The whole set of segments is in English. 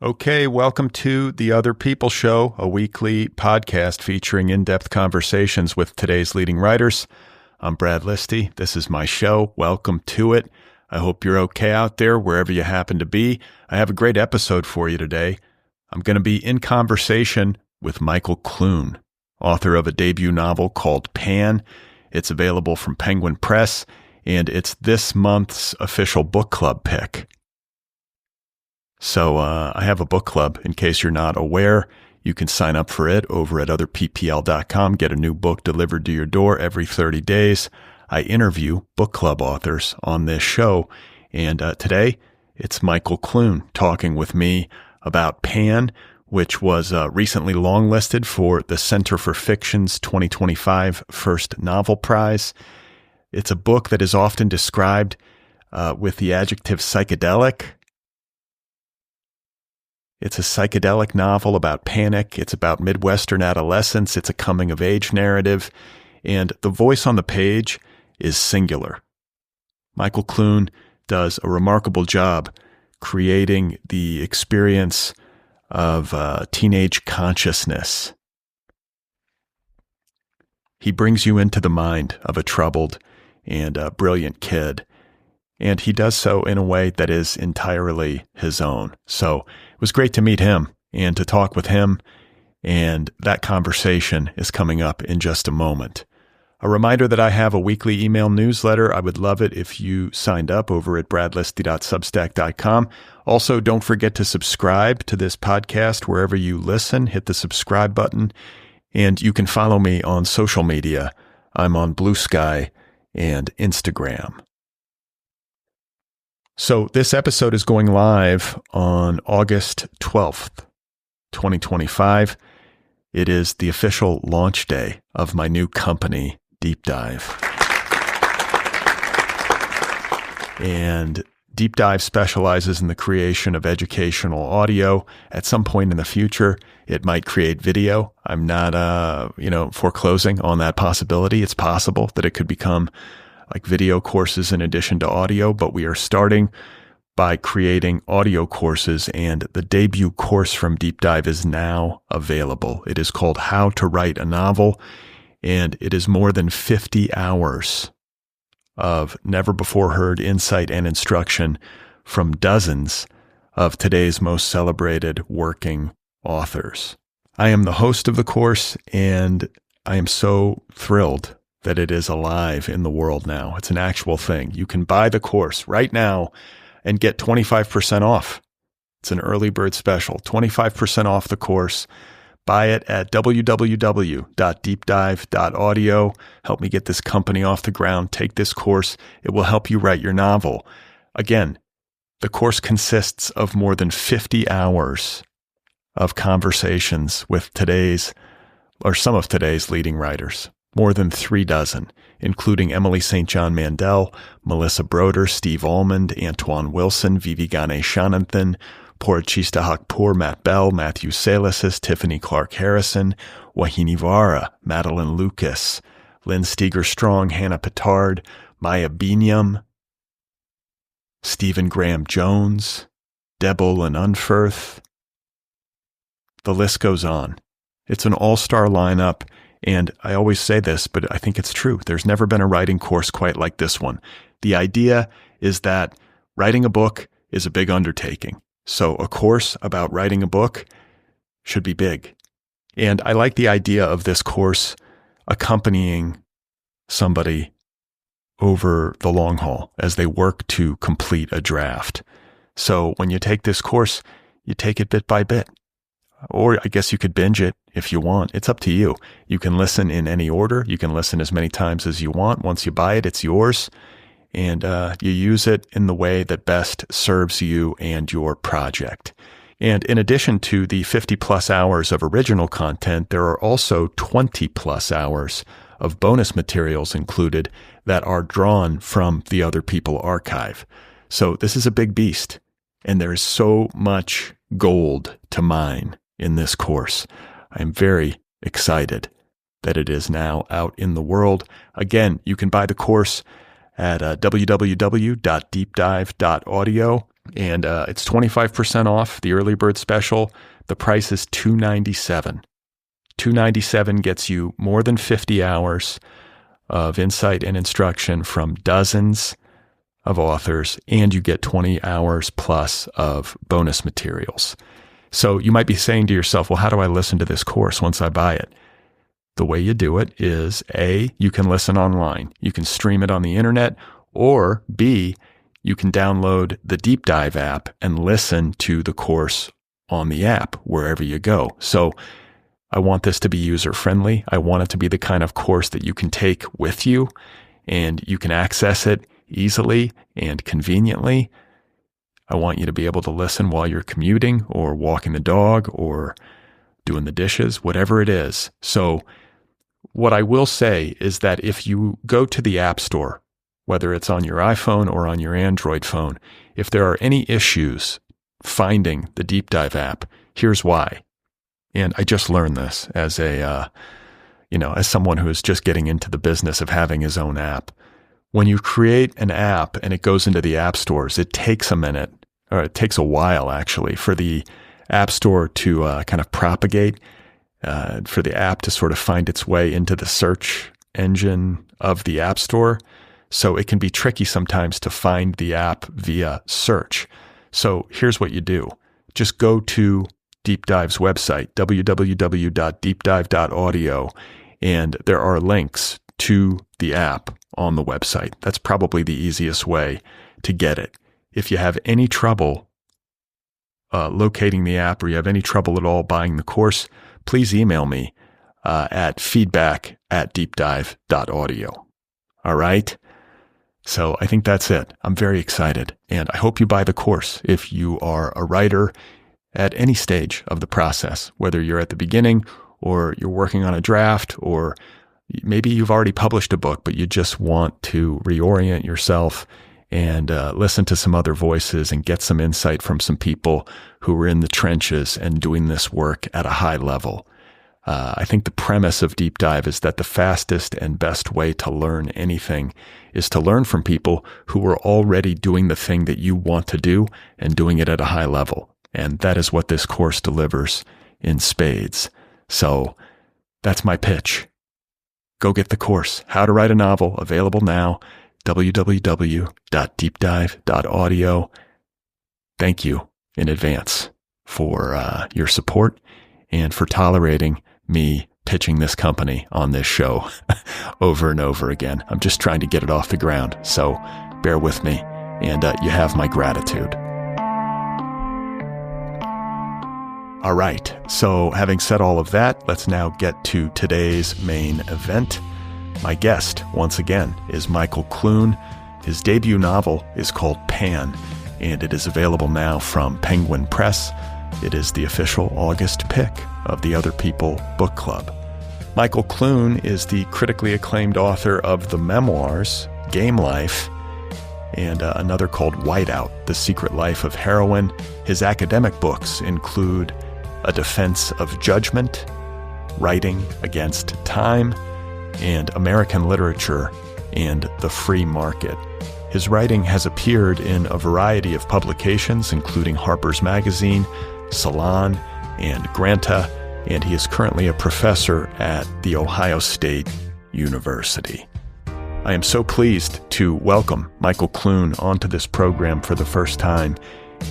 Okay, welcome to The Otherppl Show, a weekly podcast featuring in-depth conversations with today's leading writers. I'm Brad Listi. This is my show. Welcome to it. I hope you're okay out there, wherever you happen to be. I have a great episode for you today. I'm going to be in conversation with Michael Clune, author of a debut novel called Pan. It's available from Penguin Press, and it's this month's official book club pick. So I have a book club. In case you're not aware, you can sign up for it over at otherppl.com. Get a new book delivered to your door every 30 days. I interview book club authors on this show. And today, it's Michael Clune talking with me about Pan, which was recently longlisted for the Center for Fiction's 2025 First Novel Prize. It's a book that is often described with the adjective psychedelic. It's a psychedelic novel about panic. It's about Midwestern adolescence. It's a coming-of-age narrative. And the voice on the page is singular. Michael Clune does a remarkable job creating the experience of teenage consciousness. He brings you into the mind of a troubled and brilliant kid. And he does so in a way that is entirely his own. So it was great to meet him and to talk with him. And that conversation is coming up in just a moment. A reminder that I have a weekly email newsletter. I would love it if you signed up over at bradlisti.substack.com. Also, don't forget to subscribe to this podcast wherever you listen. Hit the subscribe button. And you can follow me on social media. I'm on Blue Sky and Instagram. So this episode is going live on August 12th, 2025. It is the official launch day of my new company, Deep Dive. And Deep Dive specializes in the creation of educational audio. At some point in the future, it might create video. I'm not, foreclosing on that possibility. It's possible that it could become like video courses in addition to audio, but we are starting by creating audio courses, and the debut course from Deep Dive is now available. It is called How to Write a Novel, and it is more than 50 hours of never-before-heard insight and instruction from dozens of today's most celebrated working authors. I am the host of the course, and I am so thrilled that it is alive in the world now. It's an actual thing. You can buy the course right now and get 25% off. It's an early bird special, 25% off the course. Buy it at www.deepdive.audio. Help me get this company off the ground. Take this course. It will help you write your novel. Again, the course consists of more than 50 hours of conversations with some of today's leading writers. More than 36, including Emily St. John Mandel, Melissa Broder, Steve Almond, Antoine Wilson, Vivi Ganeshananthan, Purachista Hakpur, Matt Bell, Matthew Salisis, Tiffany Clark Harrison, Wahini Vara, Madeline Lucas, Lynn Steger Strong, Hannah Petard, Maya Binyam, Stephen Graham Jones, Deb Olin Unferth. The list goes on. It's an all-star lineup. And I always say this, but I think it's true. There's never been a writing course quite like this one. The idea is that writing a book is a big undertaking. So a course about writing a book should be big. And I like the idea of this course accompanying somebody over the long haul as they work to complete a draft. So when you take this course, you take it bit by bit. Or I guess you could binge it if you want. It's up to you. You can listen in any order. You can listen as many times as you want. Once you buy it, it's yours. And you use it in the way that best serves you and your project. And in addition to the 50 plus hours of original content, there are also 20 plus hours of bonus materials included that are drawn from the Otherppl archive. So this is a big beast. And there is so much gold to mine in this course. I'm very excited that it is now out in the world. Again, you can buy the course at www.deepdive.audio. And it's 25% off the early bird special. The price is $297. $297 gets you more than 50 hours of insight and instruction from dozens of authors, and you get 20 hours plus of bonus materials. So you might be saying to yourself, well, how do I listen to this course once I buy it? The way you do it is A, you can listen online. You can stream it on the internet, or B, you can download the Deep Dive app and listen to the course on the app wherever you go. So I want this to be user-friendly. I want it to be the kind of course that you can take with you and you can access it easily and conveniently. I want you to be able to listen while you're commuting or walking the dog or doing the dishes, whatever it is. So what I will say is that if you go to the App Store, whether it's on your iPhone or on your Android phone, if there are any issues finding the Deep Dive app, here's why. And I just learned this as as someone who is just getting into the business of having his own app. When you create an app and it goes into the app stores, it takes a minute, or it takes a while actually, for the app store to kind of propagate, for the app to sort of find its way into the search engine of the app store. So it can be tricky sometimes to find the app via search. So here's what you do. Just go to Deep Dive's website, www.deepdive.audio, and there are links to the app on the website. That's probably the easiest way to get it. If you have any trouble locating the app, or you have any trouble at all buying the course, please email me at feedback@deepdive.audio. All right? So I think that's it. I'm very excited, and I hope you buy the course if you are a writer at any stage of the process, whether you're at the beginning or you're working on a draft, or maybe you've already published a book, but you just want to reorient yourself and listen to some other voices and get some insight from some people who are in the trenches and doing this work at a high level. I think the premise of Deep Dive is that the fastest and best way to learn anything is to learn from people who are already doing the thing that you want to do and doing it at a high level. And that is what this course delivers in spades. So that's my pitch. Go get the course, How to Write a Novel, available now, www.deepdive.audio. Thank you in advance for your support and for tolerating me pitching this company on this show over and over again. I'm just trying to get it off the ground, so bear with me, and you have my gratitude. All right, so having said all of that, let's now get to today's main event. My guest, once again, is Michael Clune. His debut novel is called Pan, and it is available now from Penguin Press. It is the official August pick of the Otherppl Book Club. Michael Clune is the critically acclaimed author of the memoirs, Gamelife, and another called White Out, The Secret Life of Heroin. His academic books include A Defense of Judgment, Writing Against Time, and American Literature and the Free Market. His writing has appeared in a variety of publications, including Harper's Magazine, Salon, and Granta, and he is currently a professor at The Ohio State University. I am so pleased to welcome Michael Clune onto this program for the first time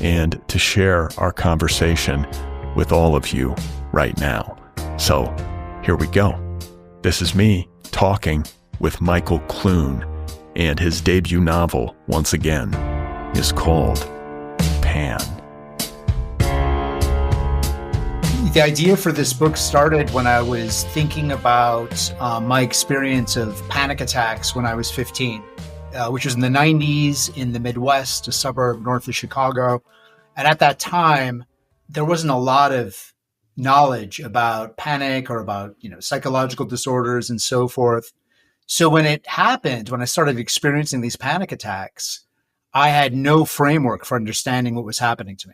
and to share our conversation with all of you right now. So here we go. This is me talking with Michael Clune, and his debut novel, once again, is called Pan. The idea for this book started when I was thinking about my experience of panic attacks when I was 15, which was in the 90s in the Midwest, a suburb north of Chicago. And at that time, there wasn't a lot of knowledge about panic or about, psychological disorders and so forth. So when it happened, when I started experiencing these panic attacks, I had no framework for understanding what was happening to me.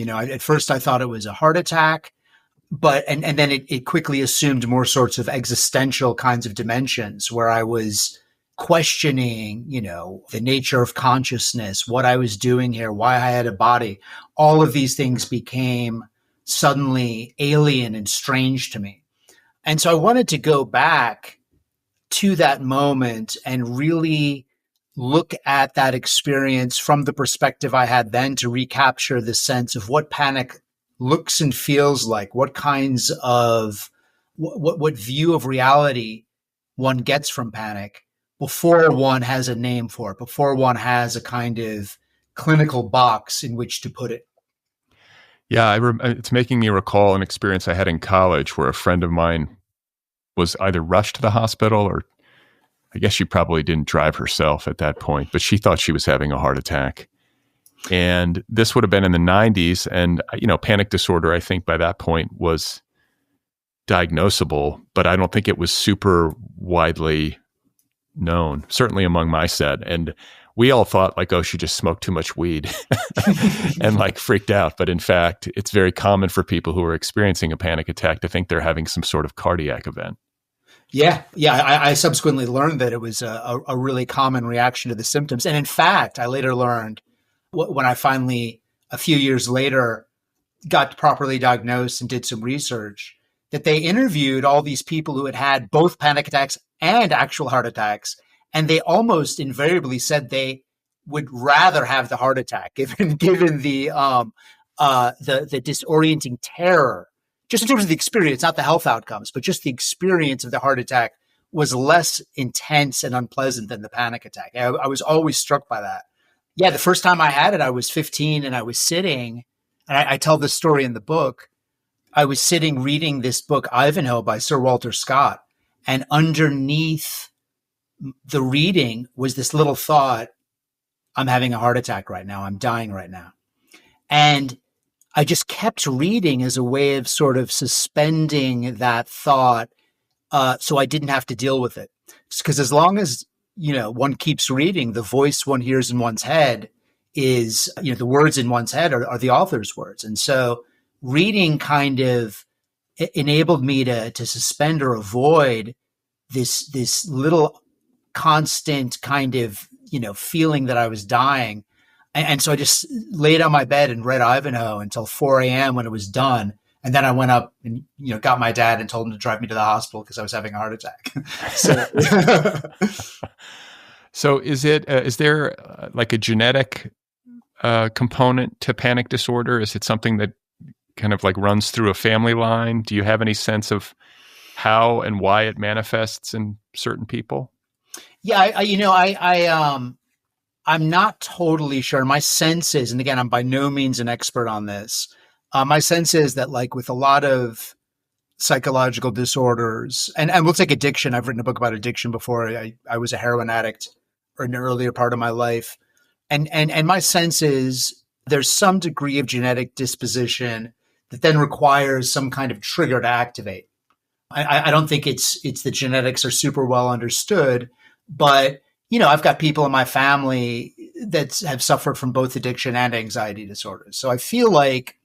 At first I thought it was a heart attack. But and then it quickly assumed more sorts of existential kinds of dimensions where I was questioning, the nature of consciousness, what I was doing here, why I had a body. All of these things became suddenly alien and strange to me. And so I wanted to go back to that moment and really look at that experience from the perspective I had then, to recapture the sense of what panic looks and feels like, what kinds of, what view of reality one gets from panic before one has a name for it, before one has a kind of clinical box in which to put it. Yeah, it's making me recall an experience I had in college where a friend of mine was either rushed to the hospital, or I guess she probably didn't drive herself at that point, but she thought she was having a heart attack. And this would have been in the 90s. And, panic disorder, I think by that point was diagnosable, but I don't think it was super widely known, certainly among my set. And we all thought like, oh, she just smoked too much weed and like freaked out. But in fact, it's very common for people who are experiencing a panic attack to think they're having some sort of cardiac event. Yeah. I subsequently learned that it was a really common reaction to the symptoms. And in fact, I later learned when I finally, a few years later, got properly diagnosed and did some research, that they interviewed all these people who had had both panic attacks and actual heart attacks. And they almost invariably said they would rather have the heart attack, given the disorienting terror, just in terms of the experience, not the health outcomes, but just the experience of the heart attack was less intense and unpleasant than the panic attack. I was always struck by that. Yeah, the first time I had it, I was 15 and I was sitting, and I tell this story in the book. I was sitting reading this book, Ivanhoe by Sir Walter Scott, and underneath the reading was this little thought, I'm having a heart attack right now. I'm dying right now. And I just kept reading as a way of sort of suspending that thought, so I didn't have to deal with it. Because as long as, one keeps reading, the voice one hears in one's head is, the words in one's head are the author's words. And so reading kind of enabled me to suspend or avoid this little constant kind of, feeling that I was dying. And so I just laid on my bed and read Ivanhoe until 4 a.m. when it was done. And then I went up and, got my dad and told him to drive me to the hospital because I was having a heart attack. So is there like a genetic component to panic disorder? Is it something that kind of like runs through a family line? Do you have any sense of how and why it manifests in certain people? Yeah, I'm not totally sure. My sense is, and again, I'm by no means an expert on this. My sense is that, like with a lot of psychological disorders, and we'll take addiction. I've written a book about addiction before. I was a heroin addict in an earlier part of my life. And my sense is there's some degree of genetic disposition that then requires some kind of trigger to activate. I don't think it's the genetics are super well understood, but I've got people in my family that have suffered from both addiction and anxiety disorders. So I feel like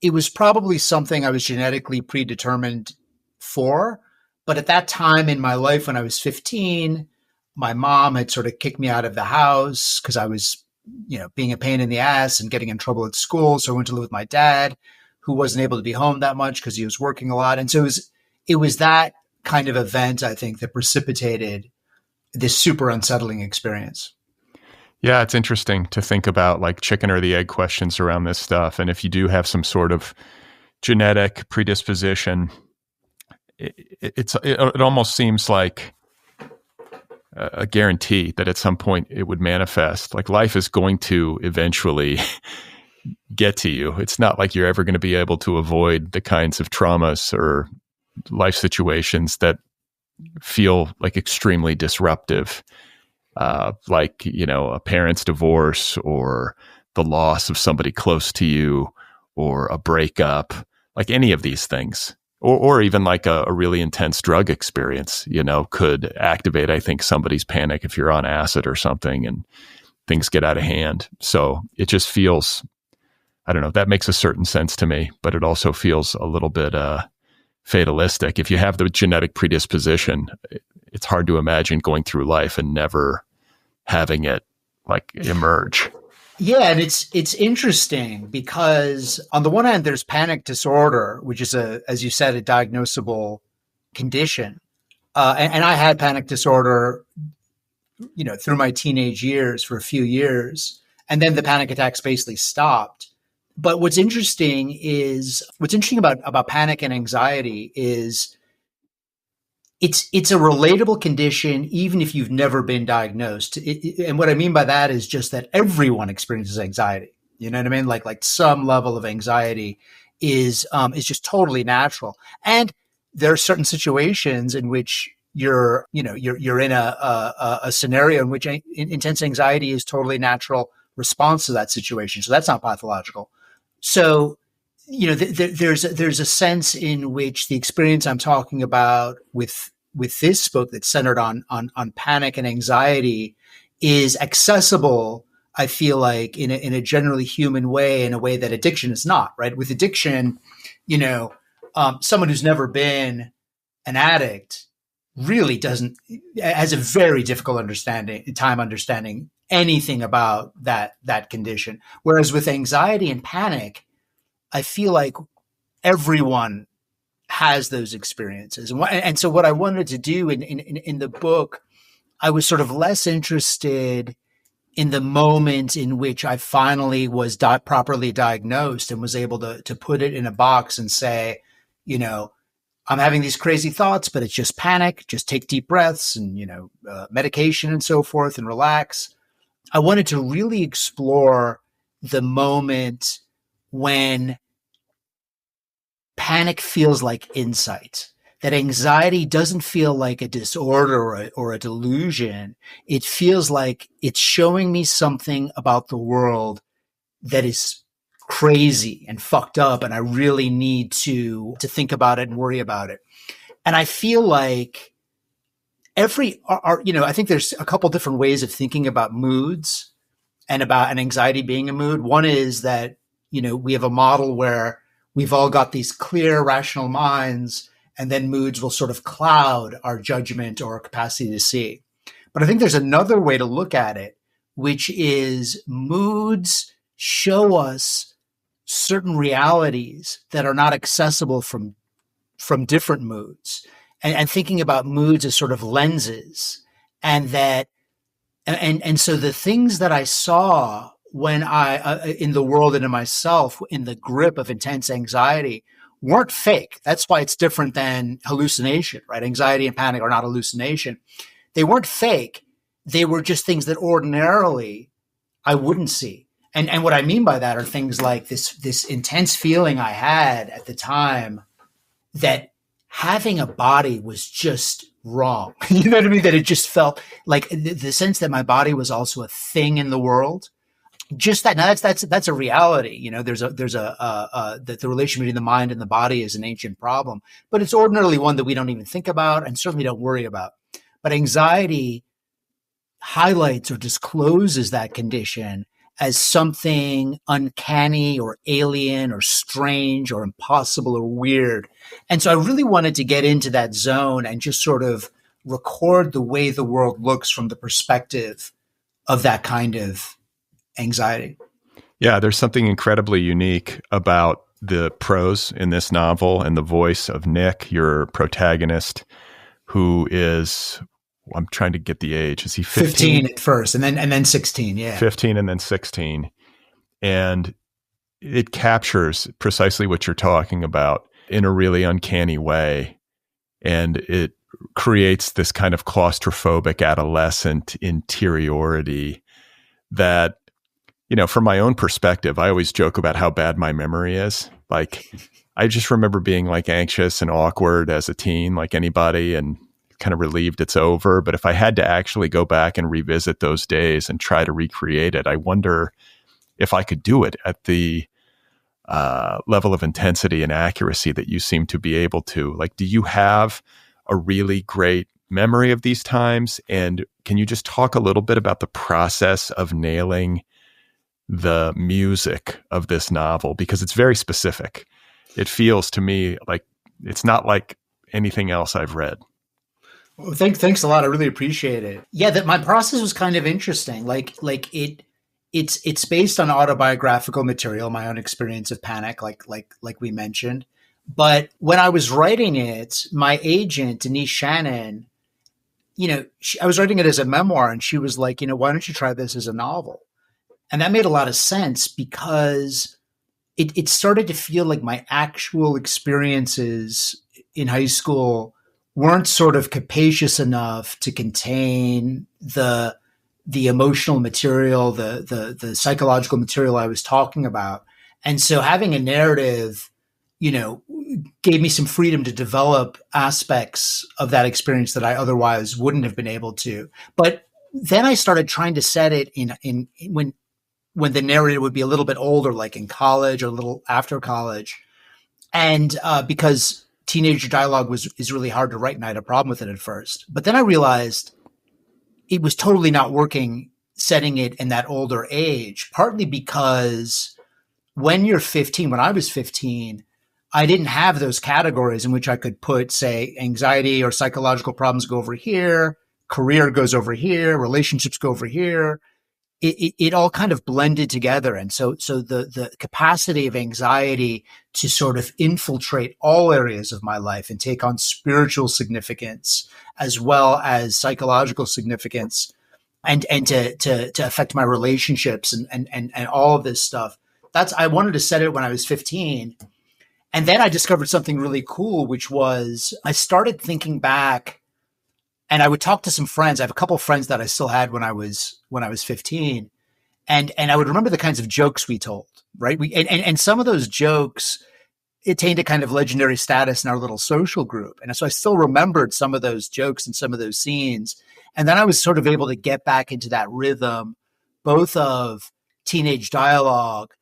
it was probably something I was genetically predetermined for. But at that time in my life, when I was 15, my mom had sort of kicked me out of the house because I was, being a pain in the ass and getting in trouble at school. So I went to live with my dad, who wasn't able to be home that much because he was working a lot. And so it was that kind of event, I think, that precipitated this super unsettling experience. Yeah, it's interesting to think about like chicken or the egg questions around this stuff. And if you do have some sort of genetic predisposition, it almost seems like a guarantee that at some point it would manifest. Like life is going to eventually get to you. It's not like you're ever going to be able to avoid the kinds of traumas or life situations that feel like extremely disruptive, like, a parent's divorce or the loss of somebody close to you or a breakup, like any of these things, or even like a really intense drug experience, could activate, I think, somebody's panic if you're on acid or something and things get out of hand. So it just feels, I don't know, that makes a certain sense to me, but it also feels a little bit fatalistic. If you have the genetic predisposition, it's hard to imagine going through life and never having it like emerge. Yeah, and it's interesting because on the one hand, there's panic disorder, which is as you said, a diagnosable condition. And I had panic disorder, through my teenage years for a few years, and then the panic attacks basically stopped. But what's interesting about panic and anxiety is it's a relatable condition, even if you've never been diagnosed. And what I mean by that is just that everyone experiences anxiety. You know what I mean? Like some level of anxiety is just totally natural. And there are certain situations in which you're in a scenario in which intense anxiety is totally natural response to that situation. So that's not pathological. So, there's a sense in which the experience I'm talking about with this book that's centered on panic and anxiety is accessible, I feel like, in a generally human way, in a way that addiction is not, right? With addiction, someone who's never been an addict really has a very difficult time understanding anything about that condition. Whereas with anxiety and panic, I feel like everyone has those experiences. And so what I wanted to do in the book, I was sort of less interested in the moment in which I finally was properly diagnosed and was able to put it in a box and say, I'm having these crazy thoughts, but it's just panic. Just take deep breaths and, medication and so forth and relax. I wanted to really explore the moment when panic feels like insight, that anxiety doesn't feel like a disorder or a delusion. It feels like it's showing me something about the world that is crazy and fucked up, and I really need to think about it and worry about it. And I feel like I think there's a couple different ways of thinking about moods and about an anxiety being a mood. One is that, we have a model where we've all got these clear, rational minds, and then moods will sort of cloud our judgment or our capacity to see. But I think there's another way to look at it, which is moods show us certain realities that are not accessible from different moods, and thinking about moods as sort of lenses, and so the things that I saw when I in the world and in myself in the grip of intense anxiety weren't fake. That's why it's different than hallucination, right? Anxiety and panic are not hallucination. They weren't fake. They were just things that ordinarily I wouldn't see. And what I mean by that are things like this intense feeling I had at the time that having a body was just wrong. You know what I mean? That it just felt like the sense that my body was also a thing in the world. Just that. Now that's a reality. There's the relation between the mind and the body is an ancient problem, but it's ordinarily one that we don't even think about and certainly don't worry about. But anxiety highlights or discloses that condition as something uncanny or alien or strange or impossible or weird. And so I really wanted to get into that zone and just sort of record the way the world looks from the perspective of that kind of anxiety. Yeah, there's something incredibly unique about the prose in this novel and the voice of Nick, your protagonist, who is, I'm trying to get the age. Is he 15? 15 at first and then 16, yeah. 15 and then 16. And it captures precisely what you're talking about in a really uncanny way. And it creates this kind of claustrophobic adolescent interiority that, from my own perspective, I always joke about how bad my memory is. Like, I just remember being like anxious and awkward as a teen, like anybody, and kind of relieved it's over. But if I had to actually go back and revisit those days and try to recreate it, I wonder if I could do it at the level of intensity and accuracy that you seem to be able to. Like, do you have a really great memory of these times? And can you just talk a little bit about the process of nailing the music of this novel? Because it's very specific. It feels to me like it's not like anything else I've read. Well, thanks a lot. I really appreciate it. Yeah, that my process was kind of interesting. It's based on autobiographical material, my own experience of panic, like we mentioned. But when I was writing it, my agent, Denise Shannon, I was writing it as a memoir, and she was like, why don't you try this as a novel? And that made a lot of sense because it started to feel like my actual experiences in high school weren't sort of capacious enough to contain the emotional material, the psychological material I was talking about. And so having a narrative, gave me some freedom to develop aspects of that experience that I otherwise wouldn't have been able to. But then I started trying to set it in when the narrator would be a little bit older, like in college or a little after college. And because teenager dialogue is really hard to write, and I had a problem with it at first. But then I realized it was totally not working setting it in that older age, partly because when you're 15, when I was 15, I didn't have those categories in which I could put, say, anxiety or psychological problems go over here, career goes over here, relationships go over here. It all kind of blended together. And so the capacity of anxiety to sort of infiltrate all areas of my life and take on spiritual significance as well as psychological significance and to affect my relationships and all of this stuff. I wanted to set it when I was 15. And then I discovered something really cool, which was I started thinking back. And I would talk to some friends. I have a couple of friends that I still had when I was 15. And I would remember the kinds of jokes we told, right? And some of those jokes attained a kind of legendary status in our little social group. And so I still remembered some of those jokes and some of those scenes. And then I was sort of able to get back into that rhythm, both of teenage dialogue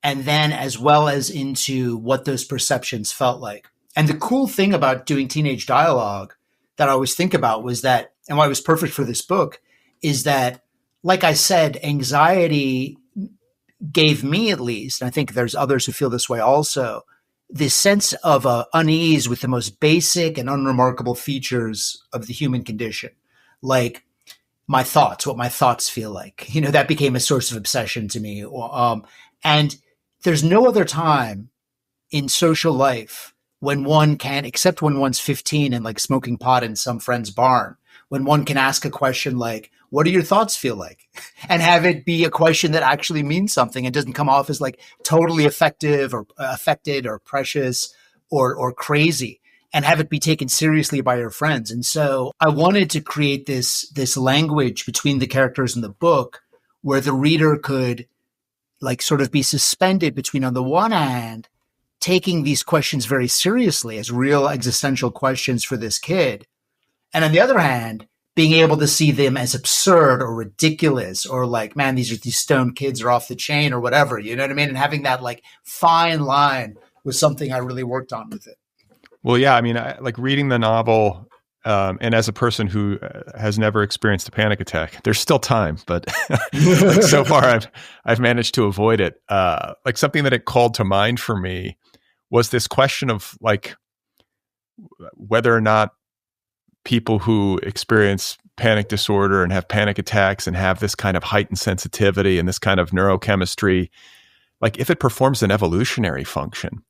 and then as well as into what those perceptions felt like. And the cool thing about doing teenage dialogue that I always think about was that, and why it was perfect for this book, is that, like I said, anxiety gave me, at least, and I think there's others who feel this way also, this sense of unease with the most basic and unremarkable features of the human condition, like my thoughts, what my thoughts feel like. That became a source of obsession to me. And there's no other time in social life when one can, except when one's 15 and like smoking pot in some friend's barn, when one can ask a question like, what do your thoughts feel like? And have it be a question that actually means something and doesn't come off as like totally effective or affected or precious or crazy, and have it be taken seriously by your friends. And so I wanted to create this language between the characters in the book where the reader could like sort of be suspended between, on the one hand, taking these questions very seriously as real existential questions for this kid. And on the other hand, being able to see them as absurd or ridiculous or like, man, these stoned kids are off the chain or whatever, you know what I mean? And having that like fine line was something I really worked on with it. Well, yeah, I mean, I like reading the novel, and as a person who has never experienced a panic attack, there's still time, but like so far I've managed to avoid it. Like something that it called to mind for me was this question of like whether or not people who experience panic disorder and have panic attacks and have this kind of heightened sensitivity and this kind of neurochemistry, like if it performs an evolutionary function.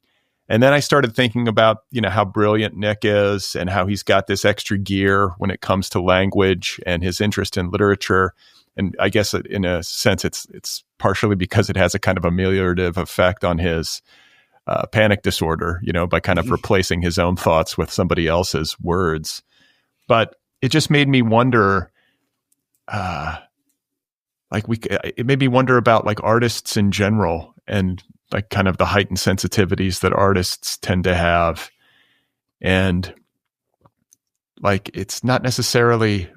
And then I started thinking about, how brilliant Nick is and how he's got this extra gear when it comes to language and his interest in literature. And I guess in a sense, it's partially because it has a kind of ameliorative effect on his panic disorder, by kind of replacing his own thoughts with somebody else's words. But it just made me wonder, it made me wonder about like artists in general and like kind of the heightened sensitivities that artists tend to have. And like, it's not necessarily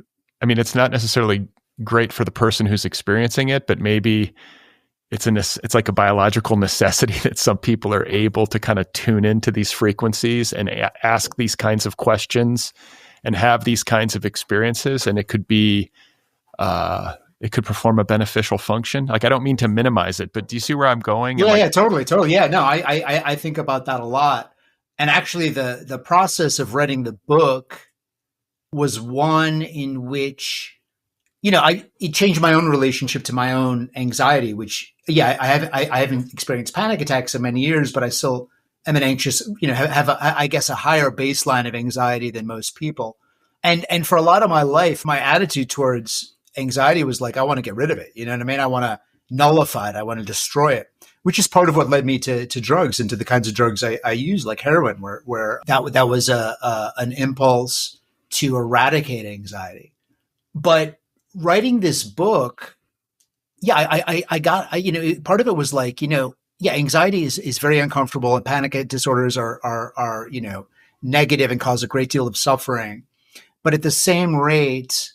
great for the person who's experiencing it, but maybe it's like a biological necessity that some people are able to kind of tune into these frequencies and ask these kinds of questions and have these kinds of experiences. And it could be, it could perform a beneficial function. Like, I don't mean to minimize it, but do you see where I'm going? Yeah, totally. Yeah, no, I think about that a lot. And actually the process of writing the book was one in which, it changed my own relationship to my own anxiety, which, I haven't experienced panic attacks in many years, but I still am an anxious, have I guess a higher baseline of anxiety than most people. And for a lot of my life, my attitude towards anxiety was like, I want to get rid of it. You know what I mean? I want to nullify it. I want to destroy it, which is part of what led me to drugs and to the kinds of drugs I use, like heroin, where that was an impulse to eradicate anxiety. But writing this book, I got, part of it was like, anxiety is very uncomfortable, and panic disorders are negative and cause a great deal of suffering. But at the same rate,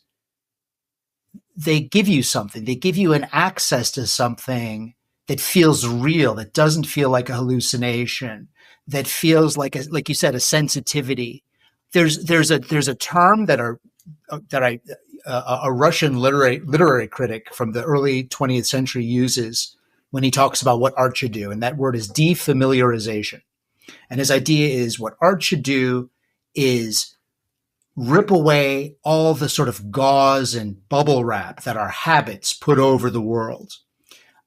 they give you something. They give you an access to something that feels real, that doesn't feel like a hallucination, that feels like you said, a sensitivity. There's a term that a Russian literary critic from the early 20th century uses when he talks about what art should do, and that word is defamiliarization. And his idea is what art should do is rip away all the sort of gauze and bubble wrap that our habits put over the world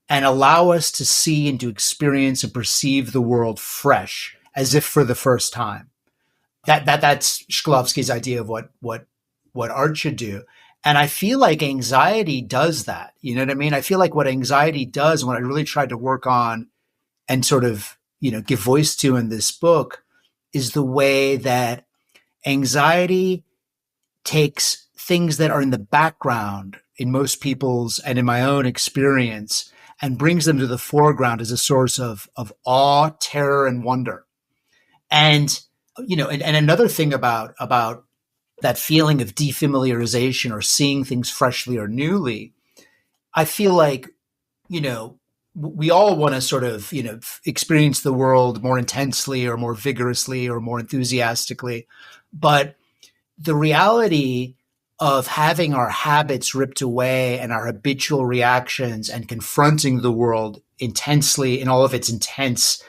and allow us to see and to experience and perceive the world fresh, as if for the first time. That's Shklovsky's idea of what art should do. And I feel like anxiety does that. You know what I mean? I feel like what anxiety does, and what I really tried to work on and sort of, give voice to in this book, is the way that anxiety takes things that are in the background in most people's and in my own experience and brings them to the foreground as a source of awe, terror, and wonder. And, and another thing about that feeling of defamiliarization or seeing things freshly or newly, I feel like, we all want to sort of, experience the world more intensely or more vigorously or more enthusiastically. But the reality of having our habits ripped away and our habitual reactions and confronting the world intensely in all of its intense,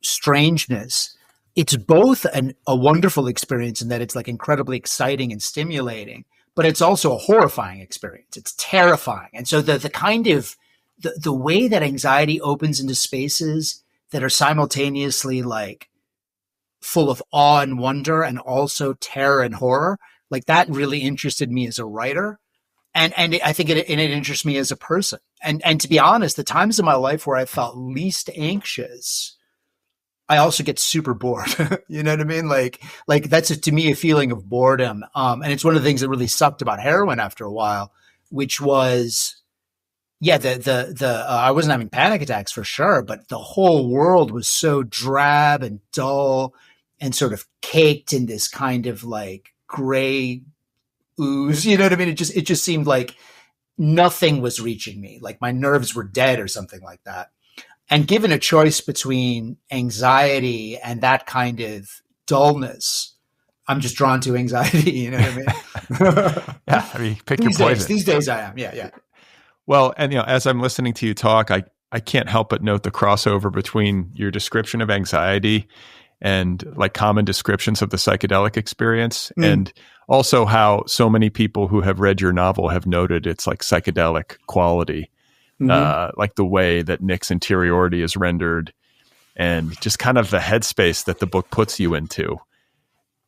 strangeness, it's both a wonderful experience in that it's like incredibly exciting and stimulating, but it's also a horrifying experience. It's terrifying. And so the kind of the way that anxiety opens into spaces that are simultaneously like full of awe and wonder and also terror and horror, like that really interested me as a writer. And I think it interests me as a person. And to be honest, the times in my life where I felt least anxious, I also get super bored. You know what I mean? Like that's to me a feeling of boredom. And it's one of the things that really sucked about heroin after a while, which was, I wasn't having panic attacks for sure, but the whole world was so drab and dull and sort of caked in this kind of like gray ooze. You know what I mean? It just seemed like nothing was reaching me. Like my nerves were dead or something like that. And given a choice between anxiety and that kind of dullness, I'm just drawn to anxiety. You know what I mean? Yeah, I mean, pick your poison. These days I am. Yeah. Well, and as I'm listening to you talk, I can't help but note the crossover between your description of anxiety and like common descriptions of the psychedelic experience, and also how so many people who have read your novel have noted its like psychedelic quality, like the way that Nick's interiority is rendered, and just kind of the headspace that the book puts you into.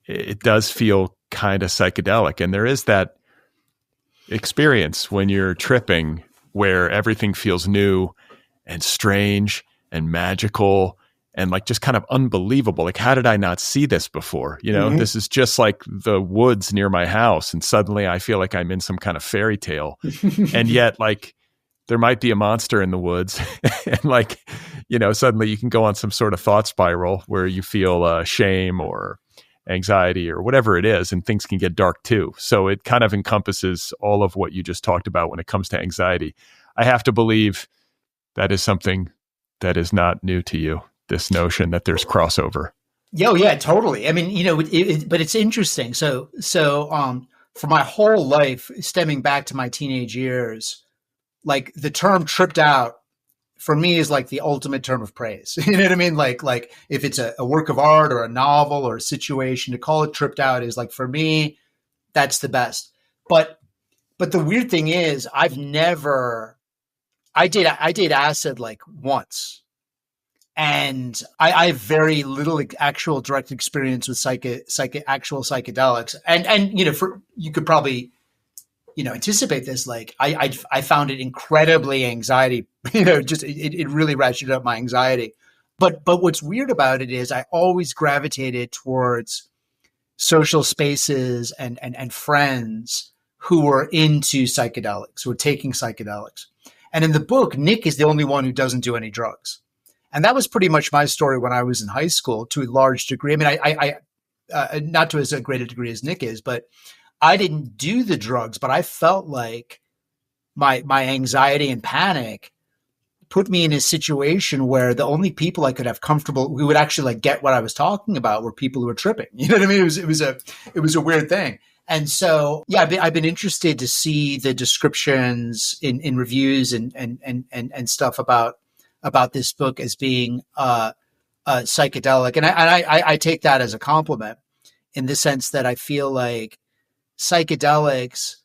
It does feel kind of psychedelic, and there is that experience when you're tripping where everything feels new and strange and magical and like just kind of unbelievable. Like, how did I not see this before? This is just like the woods near my house, and suddenly I feel like I'm in some kind of fairy tale. And yet, like, there might be a monster in the woods, and like, suddenly you can go on some sort of thought spiral where you feel shame or anxiety or whatever it is, and things can get dark too. So it kind of encompasses all of what you just talked about when it comes to anxiety. I have to believe that is something that is not new to you, this notion that there's crossover. Yeah, totally. I mean, but it's interesting. So for my whole life, stemming back to my teenage years, like the term tripped out for me is like the ultimate term of praise. You know what I mean? Like if it's a work of art or a novel or a situation, to call it tripped out is like, for me, That's the best. But the weird thing is, I did acid like once, and I have very little actual direct experience with actual psychedelics. And you could probably anticipate this. Like I found it incredibly anxiety. Just it really ratcheted up my anxiety. But what's weird about it is I always gravitated towards social spaces and friends who were into psychedelics, who were taking psychedelics. And in the book, Nick is the only one who doesn't do any drugs. And that was pretty much my story when I was in high school to a large degree. I mean, I not to as great a degree as Nick is, but I didn't do the drugs, but I felt like my anxiety and panic put me in a situation where the only people I could have comfortable, who would actually like get what I was talking about, were people who were tripping. You know what I mean? It was a weird thing. And so, yeah, I've been interested to see the descriptions in reviews and stuff about this book as being psychedelic, and I take that as a compliment in the sense that I feel like psychedelics,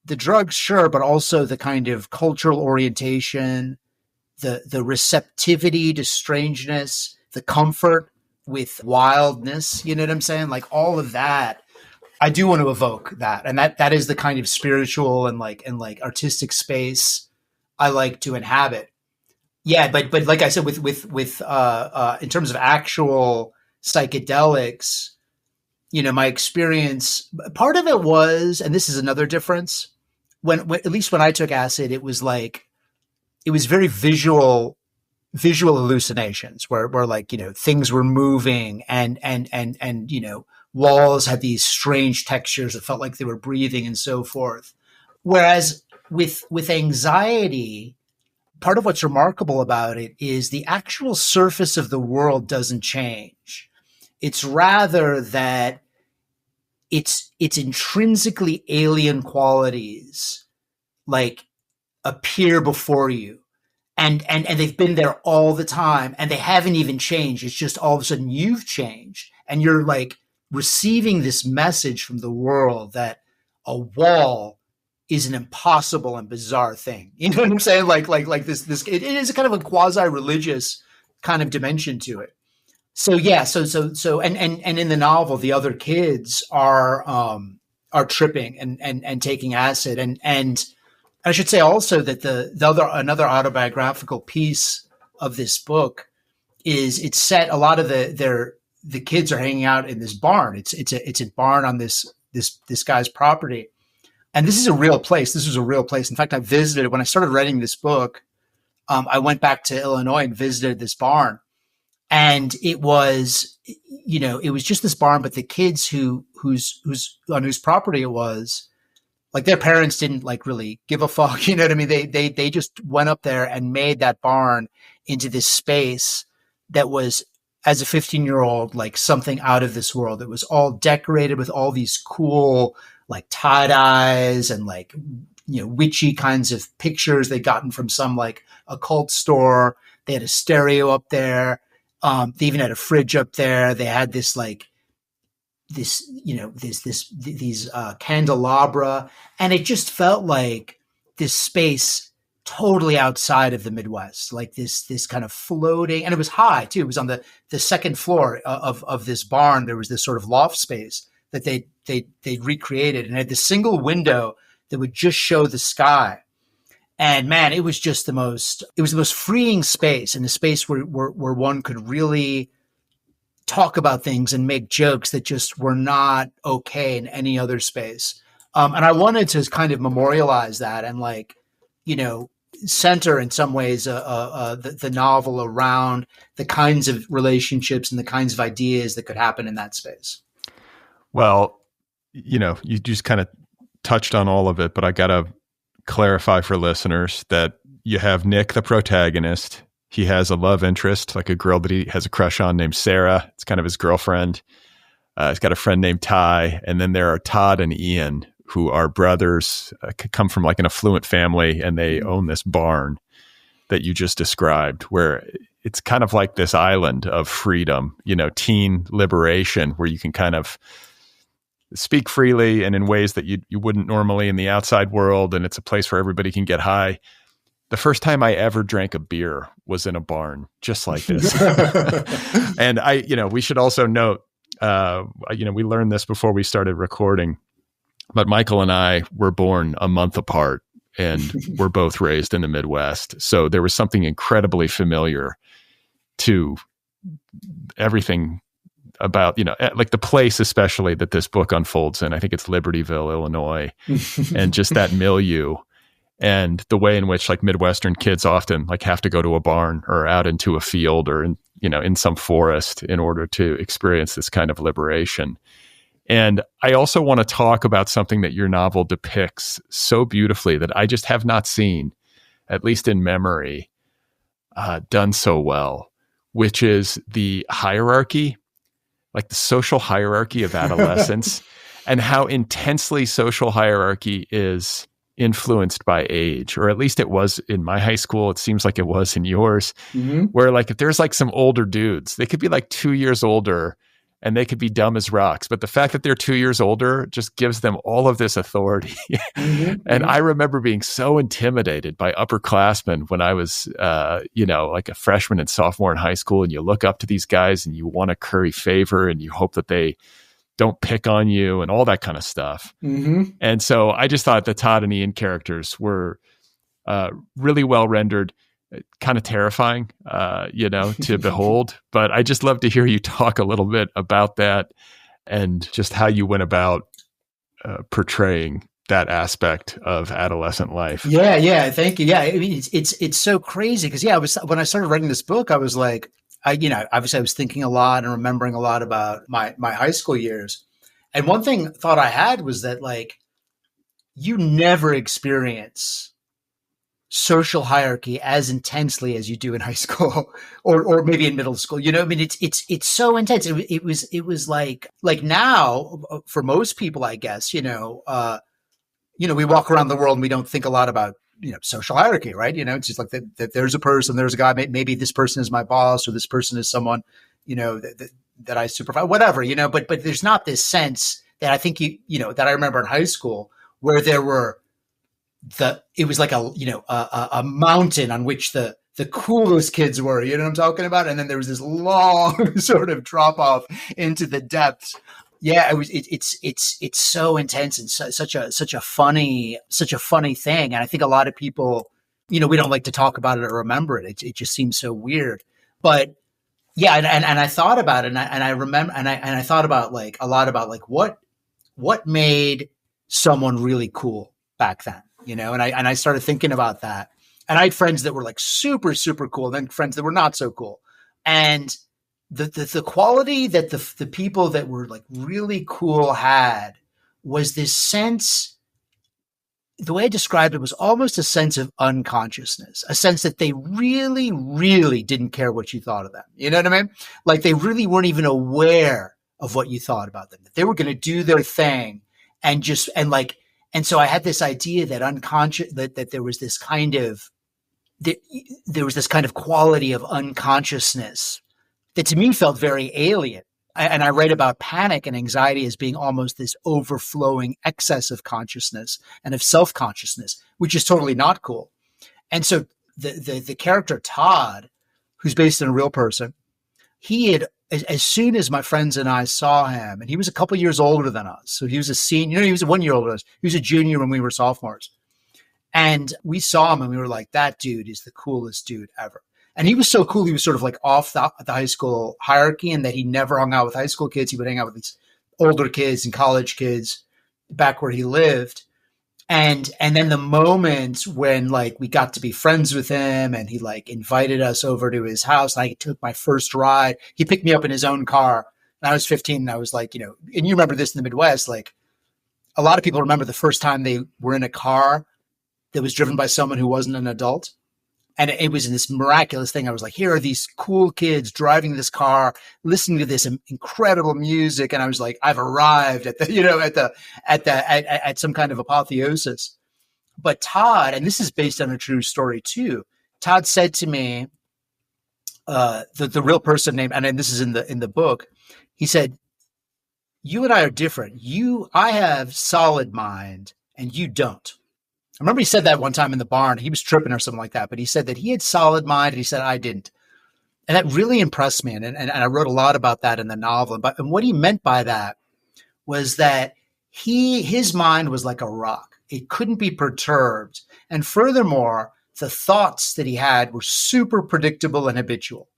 the drugs, sure, but also the kind of cultural orientation, the receptivity to strangeness, the comfort with wildness, you know what I'm saying? Like all of that, I do want to evoke that. And that is the kind of spiritual and like artistic space I like to inhabit. Yeah, but like I said, with in terms of actual psychedelics, my experience, part of it was, and this is another difference, when at least when I took acid, it was very visual hallucinations where like, things were moving and walls had these strange textures that felt like they were breathing and so forth. Whereas with anxiety, part of what's remarkable about it is the actual surface of the world doesn't change. It's rather that it's intrinsically alien qualities like appear before you. And they've been there all the time and they haven't even changed. It's just all of a sudden you've changed and you're like receiving this message from the world that a wall is an impossible and bizarre thing. You know what I'm saying? Like this, it is a kind of a quasi-religious kind of dimension to it. So yeah, so and in the novel, the other kids are tripping and taking acid. And I should say also that another autobiographical piece of this book is it's set, a lot of the kids are hanging out in this barn. It's a barn on this guy's property. And this is a real place. This was a real place. In fact, I visited, when I started writing this book, I went back to Illinois and visited this barn. And it was, it was just this barn, but the kids on whose property it was, like their parents didn't like really give a fuck. You know what I mean? They just went up there and made that barn into this space that was, as a 15-year-old, like something out of this world. It was all decorated with all these cool, like tie-dyes and like, witchy kinds of pictures they'd gotten from some like occult store. They had a stereo up there. They even had a fridge up there. They had this like, these candelabra. And it just felt like this space totally outside of the Midwest, like this kind of floating, and it was high too. It was on the second floor of this barn. There was this sort of loft space that they recreated, and it had this single window that would just show the sky. And man, it was the most freeing space, and a space where one could really talk about things and make jokes that just were not okay in any other space. And I wanted to kind of memorialize that and like, center in some ways the novel around the kinds of relationships and the kinds of ideas that could happen in that space. Well, you just kind of touched on all of it, but I got to clarify for listeners that you have Nick, the protagonist. He has a love interest, like a girl that he has a crush on named Sarah. It's kind of his girlfriend. He's got a friend named Ty. And then there are Todd and Ian, who are brothers, come from like an affluent family, and they own this barn that you just described, where it's kind of like this island of freedom, teen liberation, where you can kind of speak freely and in ways that you wouldn't normally in the outside world. And it's a place where everybody can get high. The first time I ever drank a beer was in a barn, just like this. And we should also note, we learned this before we started recording, but Michael and I were born a month apart and we're both raised in the Midwest. So there was something incredibly familiar to everything about, like the place, especially that this book unfolds in. I think it's Libertyville, Illinois, and just that milieu and the way in which like Midwestern kids often like have to go to a barn or out into a field or in some forest in order to experience this kind of liberation. And I also want to talk about something that your novel depicts so beautifully that I just have not seen, at least in memory, done so well, which is the hierarchy, like the social hierarchy of adolescence and how intensely social hierarchy is influenced by age, or at least it was in my high school. It seems like it was in yours, where like if there's like some older dudes, they could be like 2 years older and they could be dumb as rocks. But the fact that they're 2 years older just gives them all of this authority. And I remember being so intimidated by upperclassmen when I was, like a freshman and sophomore in high school, and you look up to these guys and you want to curry favor and you hope that they don't pick on you and all that kind of stuff. And so I just thought the Todd and Ian characters were really well rendered, kind of terrifying, to behold. But I just love to hear you talk a little bit about that and just how you went about portraying that aspect of adolescent life. Yeah. Thank you. Yeah. I mean, it's so crazy because when I started writing this book, I was like, obviously I was thinking a lot and remembering a lot about my high school years. And one thought I had was that like, you never experience social hierarchy as intensely as you do in high school or maybe in middle school. I mean, it's so intense. It was like now for most people, I guess, we walk around the world and we don't think a lot about, social hierarchy, right? It's just like that there's a person, there's a guy, maybe this person is my boss or this person is someone, that I supervise, whatever, but there's not this sense that I think, that I remember in high school where there were it was like a mountain on which the coolest kids were, you know what I'm talking about? And then there was this long sort of drop off into the depths. Yeah, it's so intense and such a funny thing. And I think a lot of people, we don't like to talk about it or remember it. It just seems so weird. But yeah, and I thought about it, and I remember, and I thought about like a lot about like what made someone really cool back then, and I started thinking about that. And I had friends that were like super, super cool, and then friends that were not so cool. And the quality that the people that were like really cool had was this sense, the way I described it was almost a sense of unconsciousness, a sense that they really, really didn't care what you thought of them. You know what I mean? Like they really weren't even aware of what you thought about them, that they were going to do their thing and so I had this idea that unconscious, that there was this kind of, there was this kind of quality of unconsciousness that to me felt very alien. And I write about panic and anxiety as being almost this overflowing excess of consciousness and of self-consciousness, which is totally not cool. And so the character Todd, who's based on a real person, he had, as soon as my friends and I saw him, and he was a couple years older than us. So he was a senior, he was 1 year older than us. He was a junior when we were sophomores. And we saw him and we were like, that dude is the coolest dude ever. And he was so cool. He was sort of like off the high school hierarchy, and that he never hung out with high school kids. He would hang out with these older kids and college kids back where he lived. And then the moment when like we got to be friends with him and he like invited us over to his house, and I took my first ride. He picked me up in his own car. And I was 15 and I was like, and you remember this in the Midwest, like a lot of people remember the first time they were in a car that was driven by someone who wasn't an adult. And it was in this miraculous thing. I was like, here are these cool kids driving this car, listening to this incredible music. And I was like, I've arrived at at some kind of apotheosis. But Todd, and this is based on a true story too. Todd said to me, the real person named, and this is in the book, he said, you and I are different. I have solid mind and you don't. I remember he said that one time in the barn. He was tripping or something like that, but he said that he had solid mind and he said, I didn't. And that really impressed me. And I wrote a lot about that in the novel. And what he meant by that was that his mind was like a rock. It couldn't be perturbed. And furthermore, the thoughts that he had were super predictable and habitual.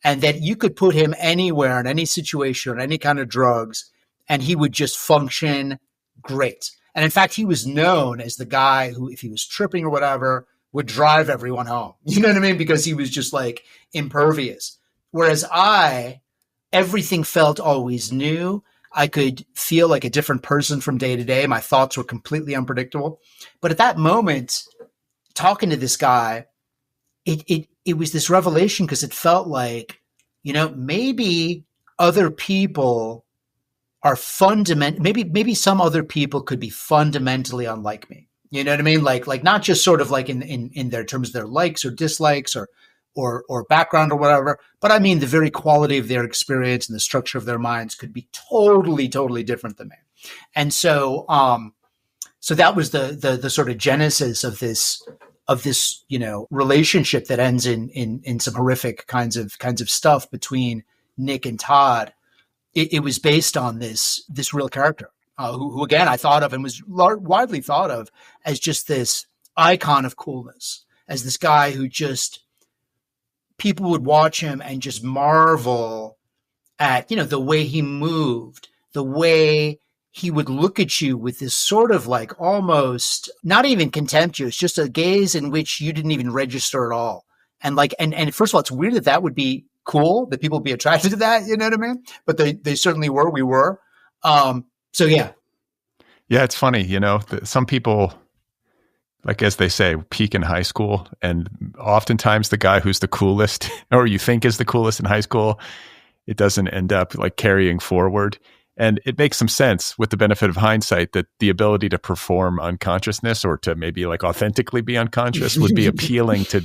And that you could put him anywhere in any situation or any kind of drugs, and he would just function great. And in fact, he was known as the guy who, if he was tripping or whatever, would drive everyone home. You know what I mean? Because he was just like impervious. Whereas everything felt always new. I could feel like a different person from day to day. My thoughts were completely unpredictable. But at that moment, talking to this guy, it was this revelation because it felt like, maybe other people are maybe some other people could be fundamentally unlike me. You know what I mean? Like not just sort of like in their terms of their likes or dislikes or background or whatever, but I mean the very quality of their experience and the structure of their minds could be totally, totally different than me. And so so that was the sort of genesis of this relationship that ends in some horrific kinds of stuff between Nick and Todd. It was based on this real character who again I thought of and was widely thought of as just this icon of coolness, as this guy who just people would watch him and just marvel at the way he moved, the way he would look at you with this sort of like almost not even contemptuous, just a gaze in which you didn't even register at all. And and first of all, it's weird that would be cool, that people would be attracted to that, you know what I mean? But they certainly were, we were. So yeah. Yeah, it's funny, some people, like as they say, peak in high school. And oftentimes the guy who's the coolest or you think is the coolest in high school, it doesn't end up like carrying forward. And it makes some sense with the benefit of hindsight that the ability to perform unconsciousness or to maybe like authentically be unconscious would be appealing to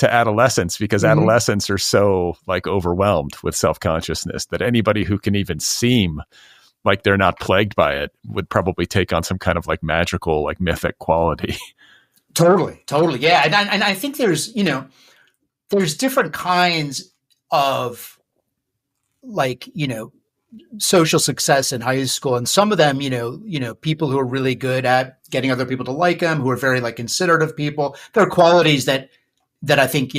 adolescents, because adolescents are so like overwhelmed with self-consciousness that anybody who can even seem like they're not plagued by it would probably take on some kind of like magical, like mythic quality. Totally. Yeah. And I think there's different kinds of like, social success in high school. And some of them, people who are really good at getting other people to like them, who are very like considerate of people. There are qualities that I think,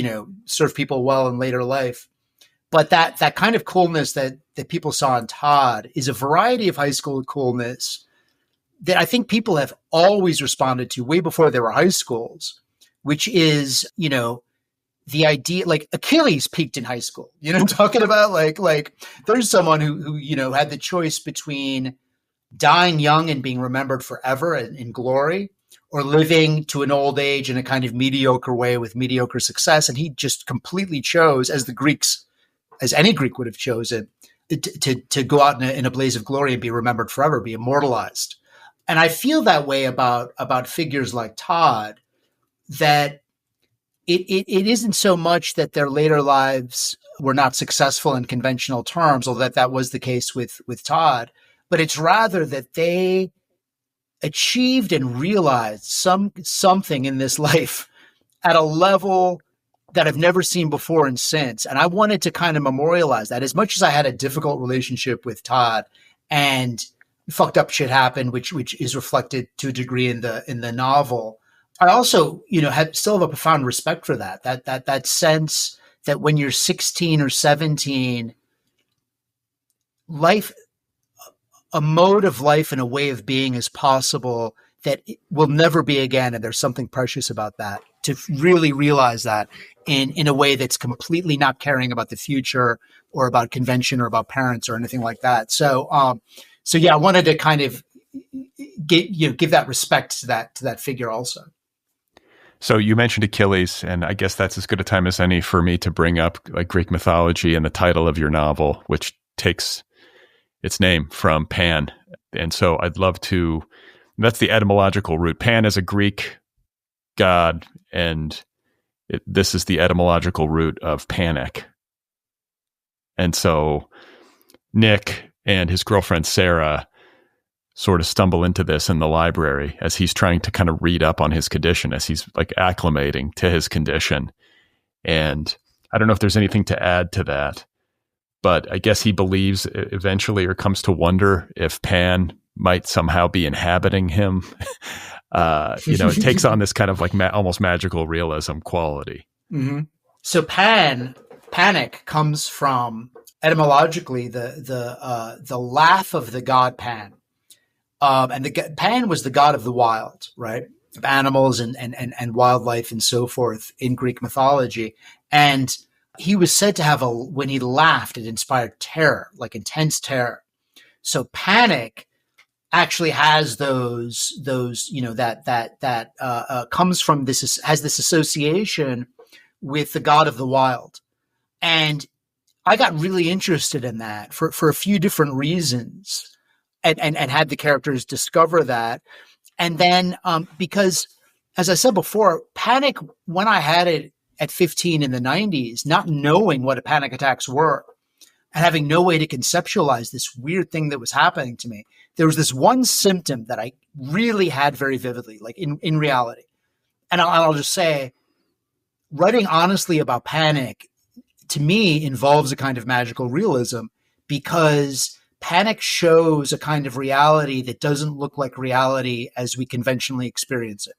serve people well in later life. But that kind of coolness that people saw in Todd is a variety of high school coolness that I think people have always responded to way before they were high schools, which is, the idea, like Achilles peaked in high school, I'm talking about like there's someone who had the choice between dying young and being remembered forever in glory, or living to an old age in a kind of mediocre way with mediocre success. And he just completely chose, as any Greek would have chosen, to go out in a blaze of glory and be remembered forever, be immortalized. And I feel that way about figures like Todd, that it isn't so much that their later lives were not successful in conventional terms, although that was the case with Todd, but it's rather that they achieved and realized something in this life at a level that I've never seen before and since. And I wanted to kind of memorialize that. As much as I had a difficult relationship with Todd and fucked up shit happened, which is reflected to a degree in the novel, I also, still have a profound respect for that sense that when you're 16 or 17, life, a mode of life and a way of being is possible that it will never be again. And there's something precious about that, to really realize that in a way that's completely not caring about the future or about convention or about parents or anything like that. So yeah, I wanted to kind of give that respect to that figure also. So you mentioned Achilles, and I guess that's as good a time as any for me to bring up like Greek mythology and the title of your novel, which takes its name from Pan. And so I'd love to, that's the etymological root. Pan is a Greek god, and this is the etymological root of panic. And so Nick and his girlfriend, Sarah, sort of stumble into this in the library as he's trying to kind of read up on his condition, as he's like acclimating to his condition. And I don't know if there's anything to add to that, but I guess he believes eventually, or comes to wonder, if Pan might somehow be inhabiting him. It takes on this kind of like almost magical realism quality. Mm-hmm. So panic comes from, etymologically, the laugh of the god Pan. And Pan was the god of the wild, right? Of animals and wildlife and so forth in Greek mythology. And he was said to have when he laughed, it inspired terror, like intense terror. So panic actually has those that comes from this, has this association with the god of the wild. And I got really interested in that for a few different reasons. And had the characters discover that. And then because, as I said before, panic, when I had it at 15 in the 90s, not knowing what panic attacks were and having no way to conceptualize this weird thing that was happening to me, there was this one symptom that I really had very vividly, like in reality. And I'll just say, writing honestly about panic, to me, involves a kind of magical realism, because panic shows a kind of reality that doesn't look like reality as we conventionally experience it.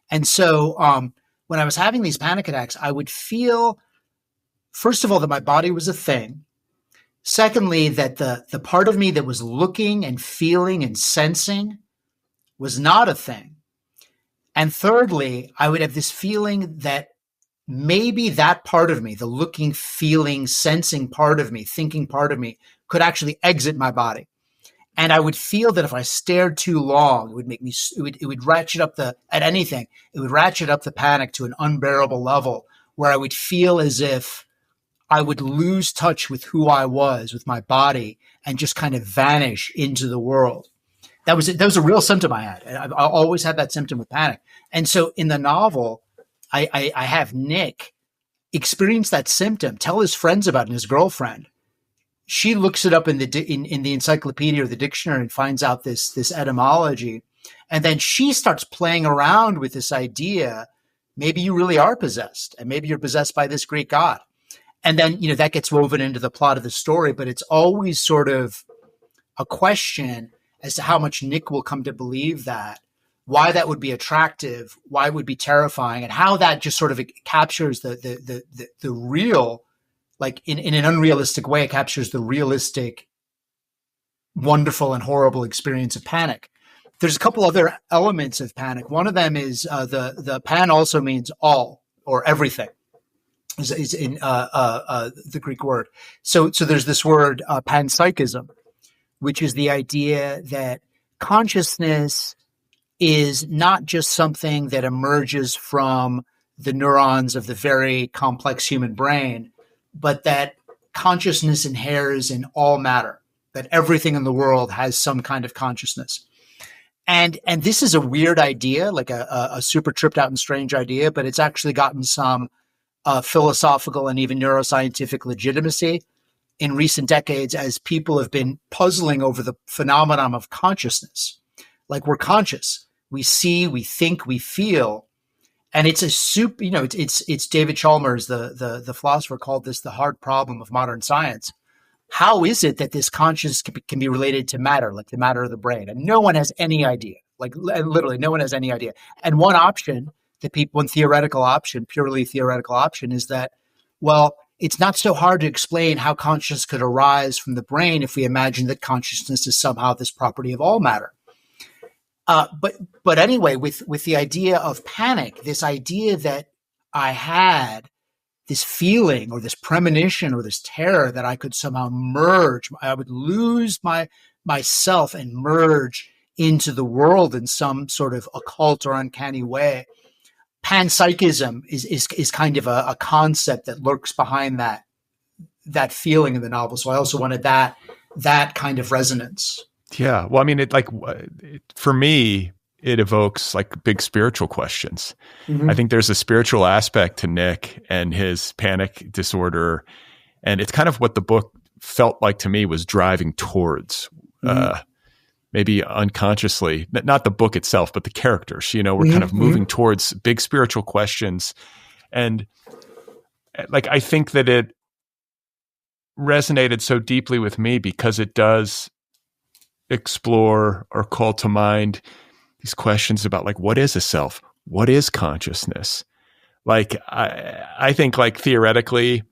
And so when I was having these panic attacks, I would feel, first of all, that my body was a thing. Secondly, that the part of me that was looking and feeling and sensing was not a thing. And thirdly, I would have this feeling that maybe that part of me, the looking, feeling, sensing part of me, thinking part of me, could actually exit my body. And I would feel that if I stared too long, it would make me, it would ratchet up it would ratchet up the panic to an unbearable level where I would feel as if I would lose touch with who I was, with my body, and just kind of vanish into the world. That was a real symptom I had. I always had that symptom with panic. And so in the novel, I have Nick experience that symptom, tell his friends about it, and his girlfriend. She looks it up in the encyclopedia or the dictionary and finds out this etymology. And then she starts playing around with this idea, maybe you really are possessed, and maybe you're possessed by this Greek god. And then, that gets woven into the plot of the story, but it's always sort of a question as to how much Nick will come to believe that, why that would be attractive, why it would be terrifying, and how that just sort of captures the real, like in an unrealistic way, it captures the realistic, wonderful and horrible experience of panic. There's a couple other elements of panic. One of them is the pan also means all or everything. Is in the Greek word. So there's this word panpsychism, which is the idea that consciousness is not just something that emerges from the neurons of the very complex human brain, but that consciousness inheres in all matter, that everything in the world has some kind of consciousness. And this is a weird idea, like a super tripped out and strange idea, but it's actually gotten some philosophical and even neuroscientific legitimacy in recent decades as people have been puzzling over the phenomenon of consciousness. Like, we're conscious, we see, we think, we feel, and it's a super. It's David Chalmers, the philosopher, called this the hard problem of modern science. How is it that this consciousness can be related to matter, like the matter of the brain? And no one has any idea. Like, literally, no one has any idea. And one option. One theoretical option, purely theoretical option, is that, well, it's not so hard to explain how consciousness could arise from the brain if we imagine that consciousness is somehow this property of all matter. But anyway, with the idea of panic, this idea that I had this feeling or this premonition or this terror that I could somehow merge, I would lose myself and merge into the world in some sort of occult or uncanny way. Panpsychism is kind of a concept that lurks behind that feeling in the novel. So I also wanted that kind of resonance. Yeah. Well, I mean, for me, it evokes like big spiritual questions. Mm-hmm. I think there's a spiritual aspect to Nick and his panic disorder. And it's kind of what the book felt like to me was driving towards, maybe unconsciously, not the book itself, but the characters, we're kind of moving towards big spiritual questions. And like, I think that it resonated so deeply with me because it does explore or call to mind these questions about like, what is a self? What is consciousness? Like, I think like theoretically,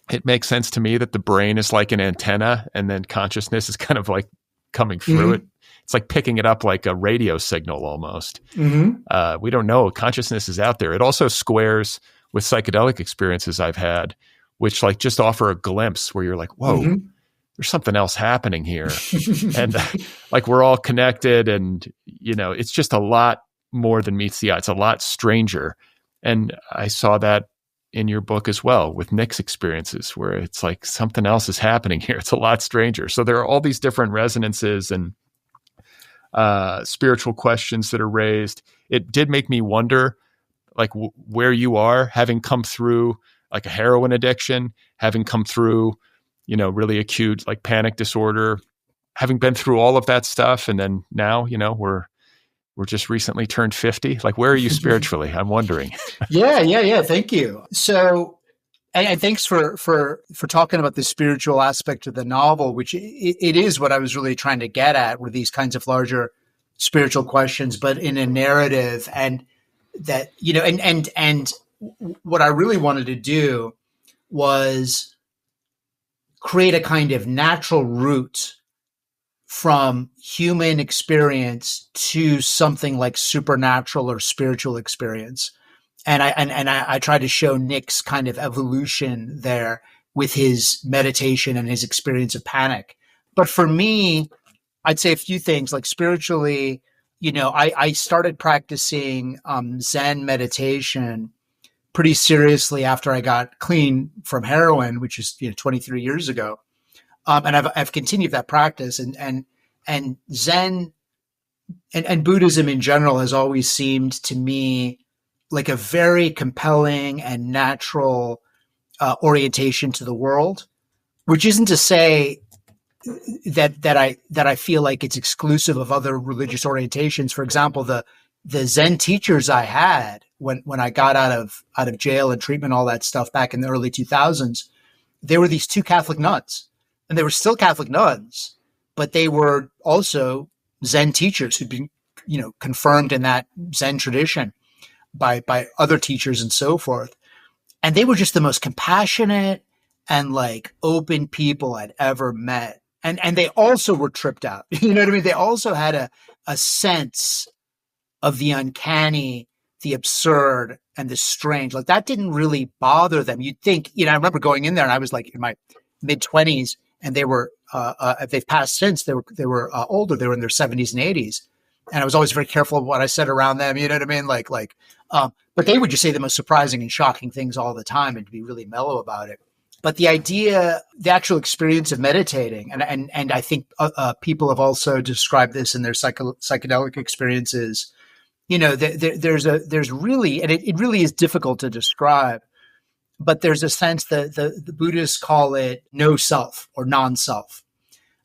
it makes sense to me that the brain is like an antenna and then consciousness is kind of like coming through it. It's like picking it up like a radio signal almost. We don't know. Consciousness is out there. It also squares with psychedelic experiences I've had, which like just offer a glimpse where you're like, whoa, there's something else happening here. And like we're all connected and, it's just a lot more than meets the eye. It's a lot stranger. And I saw that in your book as well with Nick's experiences where it's like something else is happening here. It's a lot stranger. So there are all these different resonances and spiritual questions that are raised. It did make me wonder like where you are, having come through like a heroin addiction, having come through, really acute like panic disorder, having been through all of that stuff. And then now, we're just recently turned 50. Like, where are you spiritually? I'm wondering. Yeah. Thank you. So, and thanks for talking about the spiritual aspect of the novel, which it is what I was really trying to get at, were these kinds of larger spiritual questions, but in a narrative. And that, and what I really wanted to do was create a kind of natural route from human experience to something like supernatural or spiritual experience. And I tried to show Nick's kind of evolution there with his meditation and his experience of panic. But for me, I'd say a few things. Like spiritually, I started practicing Zen meditation pretty seriously after I got clean from heroin, which is 23 years ago. And I've continued that practice, and Zen and Buddhism in general has always seemed to me like a very compelling and natural orientation to the world, which isn't to say that I feel like it's exclusive of other religious orientations. For example, the Zen teachers I had when I got out of jail and treatment, all that stuff back in the early 2000s, they were these two Catholic nuns. And they were still Catholic nuns, but they were also Zen teachers who'd been, confirmed in that Zen tradition by other teachers and so forth. And they were just the most compassionate and like open people I'd ever met. And they also were tripped out. You know what I mean? They also had a sense of the uncanny, the absurd, and the strange. Like that didn't really bother them. You'd think, I remember going in there and I was like in my mid-20s. And they were, they've passed since. They were older. They were in their 70s and 80s. And I was always very careful of what I said around them. You know what I mean? But they would just say the most surprising and shocking things all the time and to be really mellow about it. But the actual experience of meditating, and I think people have also described this in their psychedelic experiences. There's really, and it really is difficult to describe. But there's a sense that the Buddhists call it no self or non-self.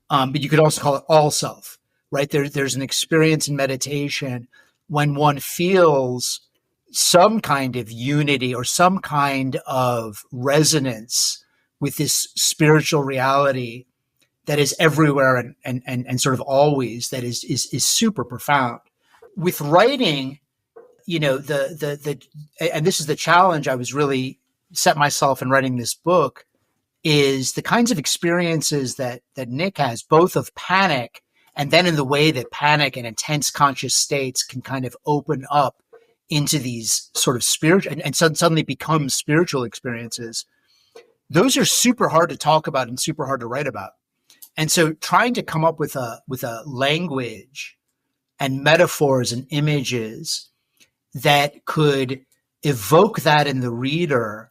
But you could also call it all self, right? There's an experience in meditation when one feels some kind of unity or some kind of resonance with this spiritual reality that is everywhere and sort of always, that is super profound. With writing, and this is the challenge I was really set myself in writing this book, is the kinds of experiences that Nick has, both of panic and then in the way that panic and intense conscious states can kind of open up into these sort of spiritual and suddenly become spiritual experiences. Those are super hard to talk about and super hard to write about. And so trying to come up with a language and metaphors and images that could evoke that in the reader,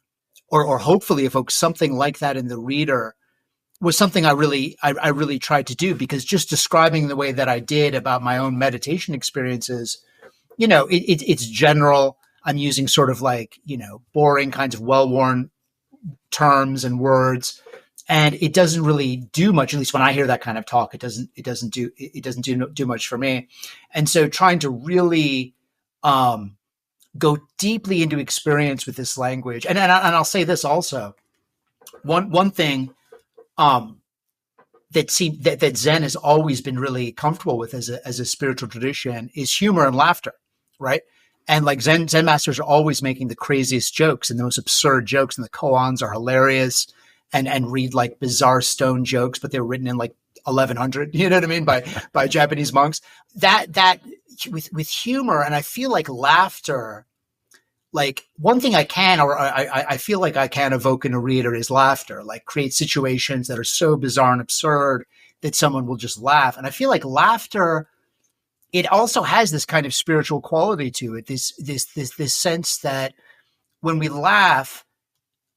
or hopefully evoke something like that in the reader, was something I really tried to do, because just describing the way that I did about my own meditation experiences, it's general. I'm using sort of like, boring kinds of well-worn terms and words. and it doesn't really do much. At least when I hear that kind of talk, it doesn't do much for me. And so trying to really go deeply into experience with this language, and I'll say this also. One thing that Zen has always been really comfortable with as a spiritual tradition is humor and laughter, right? And like Zen masters are always making the craziest jokes and the most absurd jokes, and the koans are hilarious, and read like bizarre stone jokes, but they're written in like 1100, you know what I mean, by Japanese monks. That with humor, and I feel like laughter. Like one thing I feel like I can evoke in a reader is laughter, like create situations that are so bizarre and absurd that someone will just laugh. And I feel like laughter, it also has this kind of spiritual quality to it. This sense that when we laugh,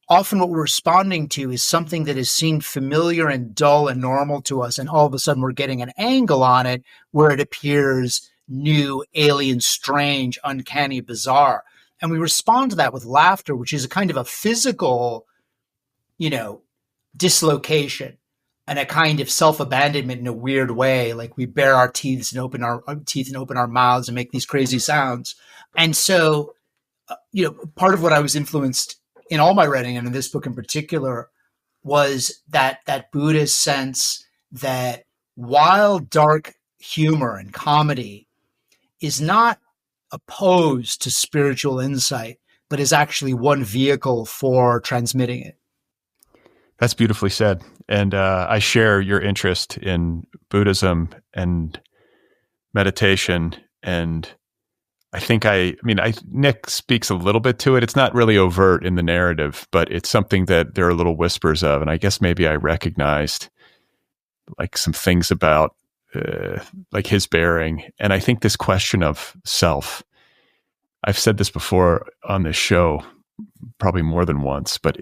often what we're responding to is something that has seemed familiar and dull and normal to us. And all of a sudden we're getting an angle on it where it appears new, alien, strange, uncanny, bizarre. And we respond to that with laughter, which is a kind of a physical, dislocation and a kind of self-abandonment in a weird way. Like we bare our teeth and open our mouths and make these crazy sounds. And so, part of what I was influenced in all my writing, and in this book in particular, was that Buddhist sense that while dark humor and comedy is not opposed to spiritual insight, but is actually one vehicle for transmitting it. That's beautifully said. And I share your interest in Buddhism and meditation. And I think Nick speaks a little bit to it. It's not really overt in the narrative, but it's something that there are little whispers of. And I guess maybe I recognized like some things about like his bearing. And I think this question of self, I've said this before on this show, probably more than once, but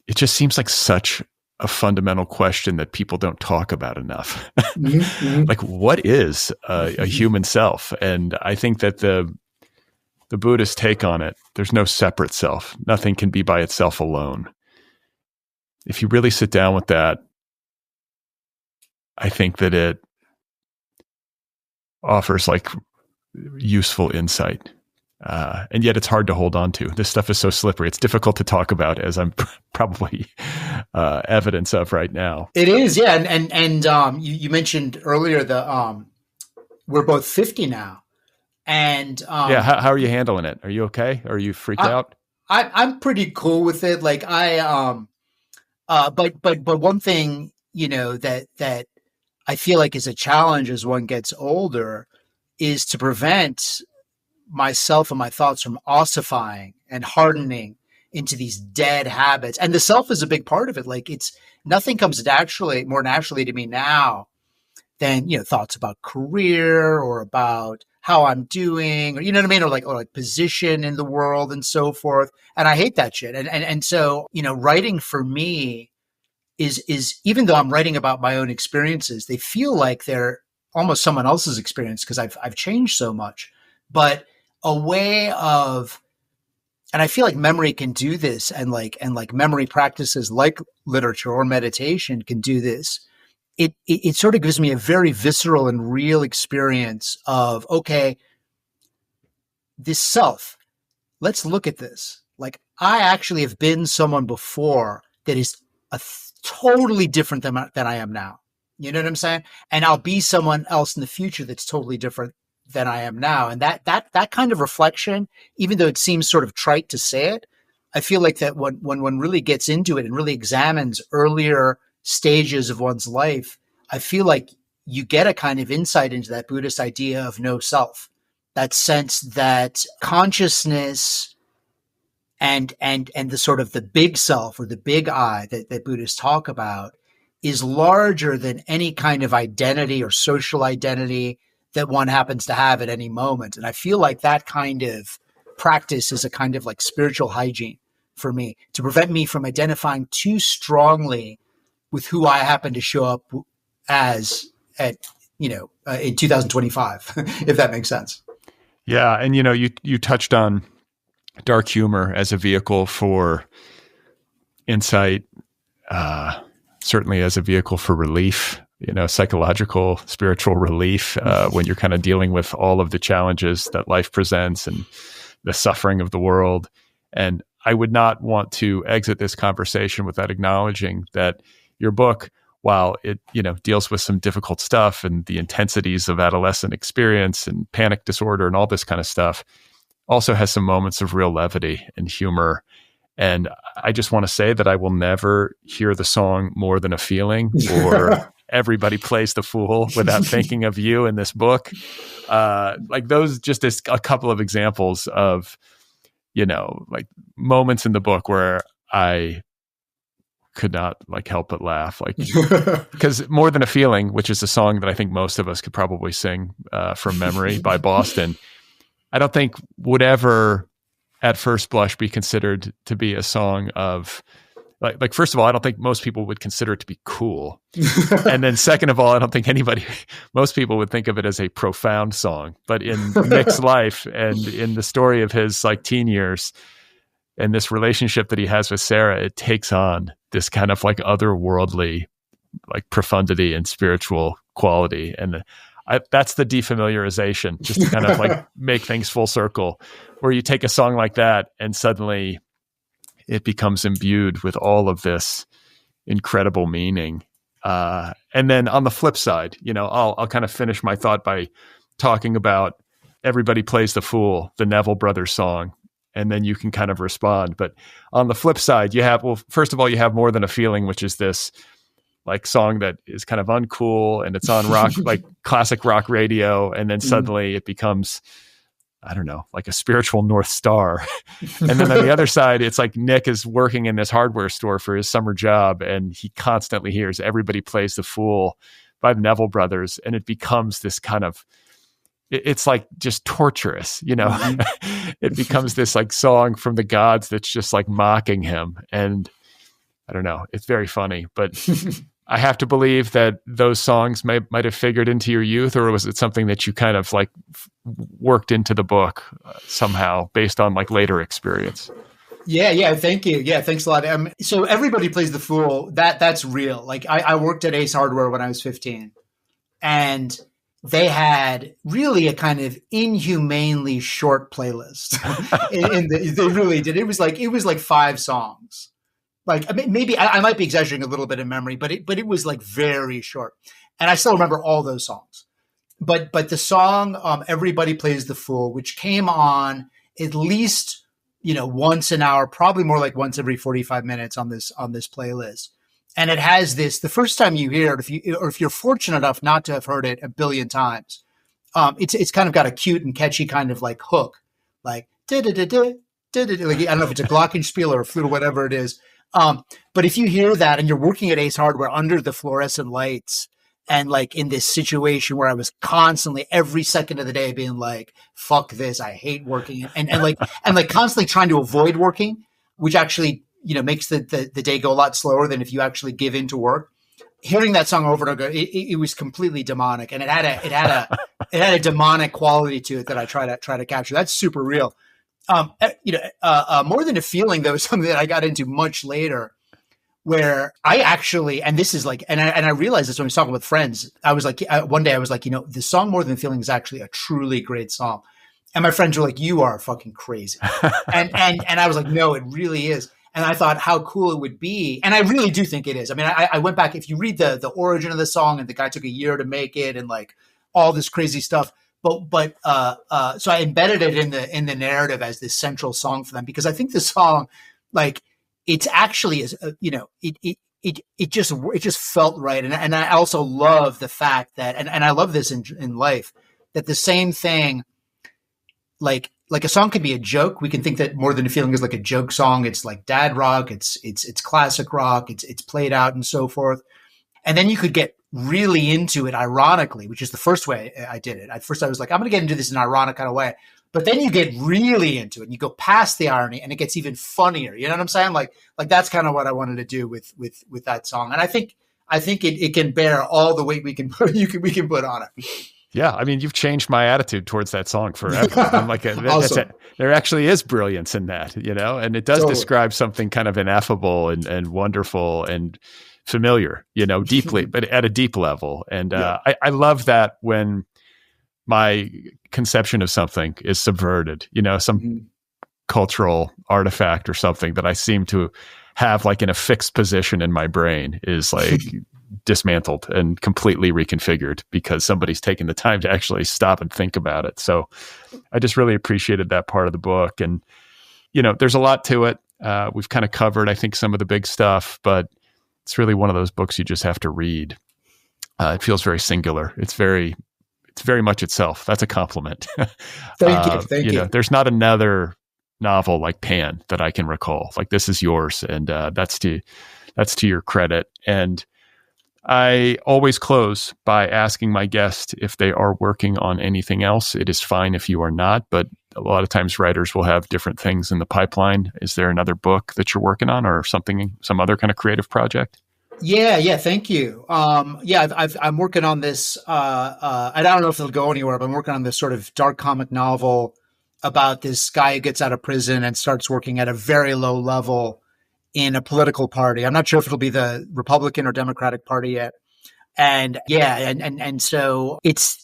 it just seems like such a fundamental question that people don't talk about enough. Mm-hmm. Like, what is a human self? And I think that the Buddhist take on it, there's no separate self. Nothing can be by itself alone. If you really sit down with that, I think that it offers like useful insight. And yet it's hard to hold on to. This stuff is so slippery. It's difficult to talk about, as I'm probably evidence of right now. It is, yeah. And you mentioned earlier we're both 50 now. And yeah, how are you handling it? Are you okay? Are you freaked out? I'm pretty cool with it. Like but one thing, that I feel like is a challenge as one gets older is to prevent myself and my thoughts from ossifying and hardening into these dead habits. And the self is a big part of it. Like nothing comes more naturally to me now than, thoughts about career or about how I'm doing, or, you know what I mean? Or like position in the world and so forth. And I hate that shit. And so, writing for me is even though I'm writing about my own experiences, they feel like they're almost someone else's experience because I've changed so much. But a way of, and I feel like memory can do this, and like memory practices like literature or meditation can do this. It sort of gives me a very visceral and real experience of, okay, this self, let's look at this. Like I actually have been someone before that is totally different than I am now. You know what I'm saying? And I'll be someone else in the future that's totally different than I am now. And that kind of reflection, even though it seems sort of trite to say it, I feel like that when one really gets into it and really examines earlier stages of one's life, I feel like you get a kind of insight into that Buddhist idea of no self, that sense that consciousness and the sort of the big self or the big I that Buddhists talk about is larger than any kind of identity or social identity that one happens to have at any moment. And I feel like that kind of practice is a kind of like spiritual hygiene for me to prevent me from identifying too strongly with who I happen to show up as in 2025, if that makes sense. Yeah. And, you touched on dark humor as a vehicle for insight. certainly as a vehicle for relief, psychological, spiritual relief, when you're kind of dealing with all of the challenges that life presents and the suffering of the world. And I would not want to exit this conversation without acknowledging that your book, while it, deals with some difficult stuff and the intensities of adolescent experience and panic disorder and all this kind of stuff, also has some moments of real levity and humor. And I just want to say that I will never hear the song More Than a Feeling or Everybody Plays the Fool without thinking of you in this book. Like those, just as a couple of examples of, like moments in the book where I could not help but laugh, because More Than a Feeling, which is a song that I think most of us could probably sing from memory by Boston, I don't think would ever at first blush be considered to be a song of like first of all, I don't think most people would consider it to be cool. And then second of all, I don't think most people would think of it as a profound song. But in Nick's life and in the story of his teen years and this relationship that he has with Sarah, it takes on this kind of otherworldly profundity and spiritual quality. And that's the defamiliarization, just to kind of make things full circle, where you take a song like that and suddenly it becomes imbued with all of this incredible meaning. And then on the flip side, I'll kind of finish my thought by talking about Everybody Plays the Fool, the Neville Brothers song, and then you can kind of respond. But on the flip side, first of all, you have More Than a Feeling, which is this song that is kind of uncool and it's on rock, classic rock radio. And then suddenly it becomes, I don't know, a spiritual North Star. And then on the other side, it's Nick is working in this hardware store for his summer job, and he constantly hears Everybody Plays the Fool by the Neville Brothers. And it becomes this kind of, it's just torturous, It becomes this song from the gods that's just mocking him. And I don't know, it's very funny, but I have to believe that those songs might have figured into your youth, or was it something that you kind of worked into the book somehow based on later experience? Yeah. Thank you. Yeah. Thanks a lot. So Everybody Plays the Fool. That's real. I worked at Ace Hardware when I was 15, and they had really a kind of inhumanely short playlist. They really did. It was like 5 songs. Maybe I might be exaggerating a little bit in memory, but it was very short, and I still remember all those songs. But the song "Everybody Plays the Fool," which came on at least once an hour, probably more like once every 45 minutes on this playlist, and it has this. The first time you hear it, if you're fortunate enough not to have heard it a billion times, it's kind of got a cute and catchy kind of hook, I don't know if it's a glockenspiel or a flute or whatever it is. But if you hear that and you're working at Ace Hardware under the fluorescent lights and in this situation where I was constantly every second of the day being fuck this, I hate working and constantly trying to avoid working, which actually, makes the day go a lot slower than if you actually give in to work. Hearing that song over and over, it was completely demonic, and it had a demonic quality to it that I try to capture. That's super real. More Than a Feeling, though, is something that I got into much later, where I actually, and this is and I realized this when I was talking with friends. I was one day I was the song More Than a Feeling is actually a truly great song. And my friends were like, you are fucking crazy. and I was like, no, it really is. And I thought how cool it would be. And I really do think it is. I mean, I went back, if you read the origin of the song, and the guy took a year to make it and all this crazy stuff. But so I embedded it in the narrative as this central song for them, because I think the song, it's actually is, it just felt right. And I also love the fact that, and I love this in life, that the same thing, like a song could be a joke. We can think that More Than a Feeling is a joke song. It's dad rock. It's classic rock. It's played out and so forth. And then you could get really into it ironically, which is the first way I did it. At first I was I'm going to get into this in an ironic kind of way, but then you get really into it and you go past the irony and it gets even funnier. You know what I'm saying? That's kind of what I wanted to do with that song. And I think it can bear all the weight we can put on it. Yeah, I mean, you've changed my attitude towards that song forever. I'm like, Awesome. there actually is brilliance in that, and it does Totally. describe something kind of ineffable and wonderful and familiar, deeply, but at a deep level. And I love that when my conception of something is subverted, some cultural artifact or something that I seem to have like in a fixed position in my brain is like dismantled and completely reconfigured because somebody's taken the time to actually stop and think about it. So I just really appreciated that part of the book. And, there's a lot to it. We've kind of covered, I think, some of the big stuff, but it's really one of those books you just have to read. It feels very singular. It's very much itself. That's a compliment. Thank you. There's not another novel like Pan that I can recall. Like, this is yours, and that's to your credit. And I always close by asking my guest if they are working on anything else. It is fine if you are not, but a lot of times writers will have different things in the pipeline. Is there another book that you're working on, or some other kind of creative project? Yeah. Thank you. I'm working on this. I don't know if it'll go anywhere, but I'm working on this sort of dark comic novel about this guy who gets out of prison and starts working at a very low level in a political party. I'm not sure if it'll be the Republican or Democratic Party yet. And so it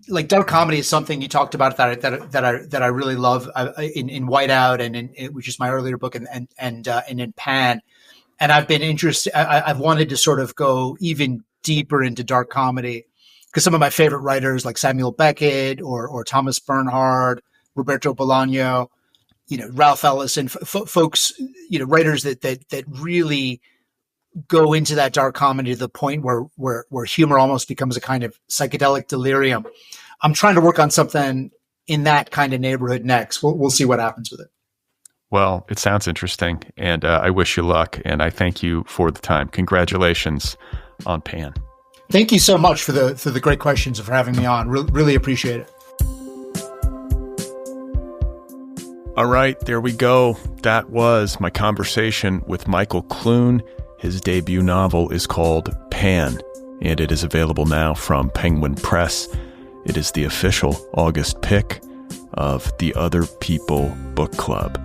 like dark comedy is something you talked about that I really love in White Out and which is my earlier book and in Pan. And I've been interested. I've wanted to sort of go even deeper into dark comedy because some of my favorite writers like Samuel Beckett or Thomas Bernhard, Roberto Bolaño, Ralph Ellison, folks, writers that really go into that dark comedy to the point where humor almost becomes a kind of psychedelic delirium. I'm trying to work on something in that kind of neighborhood next. We'll see what happens with it. Well, it sounds interesting, and I wish you luck, and I thank you for the time. Congratulations on Pan. Thank you so much for the great questions and for having me on. Really appreciate it. All right, there we go. That was my conversation with Michael Clune. His debut novel is called Pan, and it is available now from Penguin Press. It is the official August pick of the Otherppl Book Club.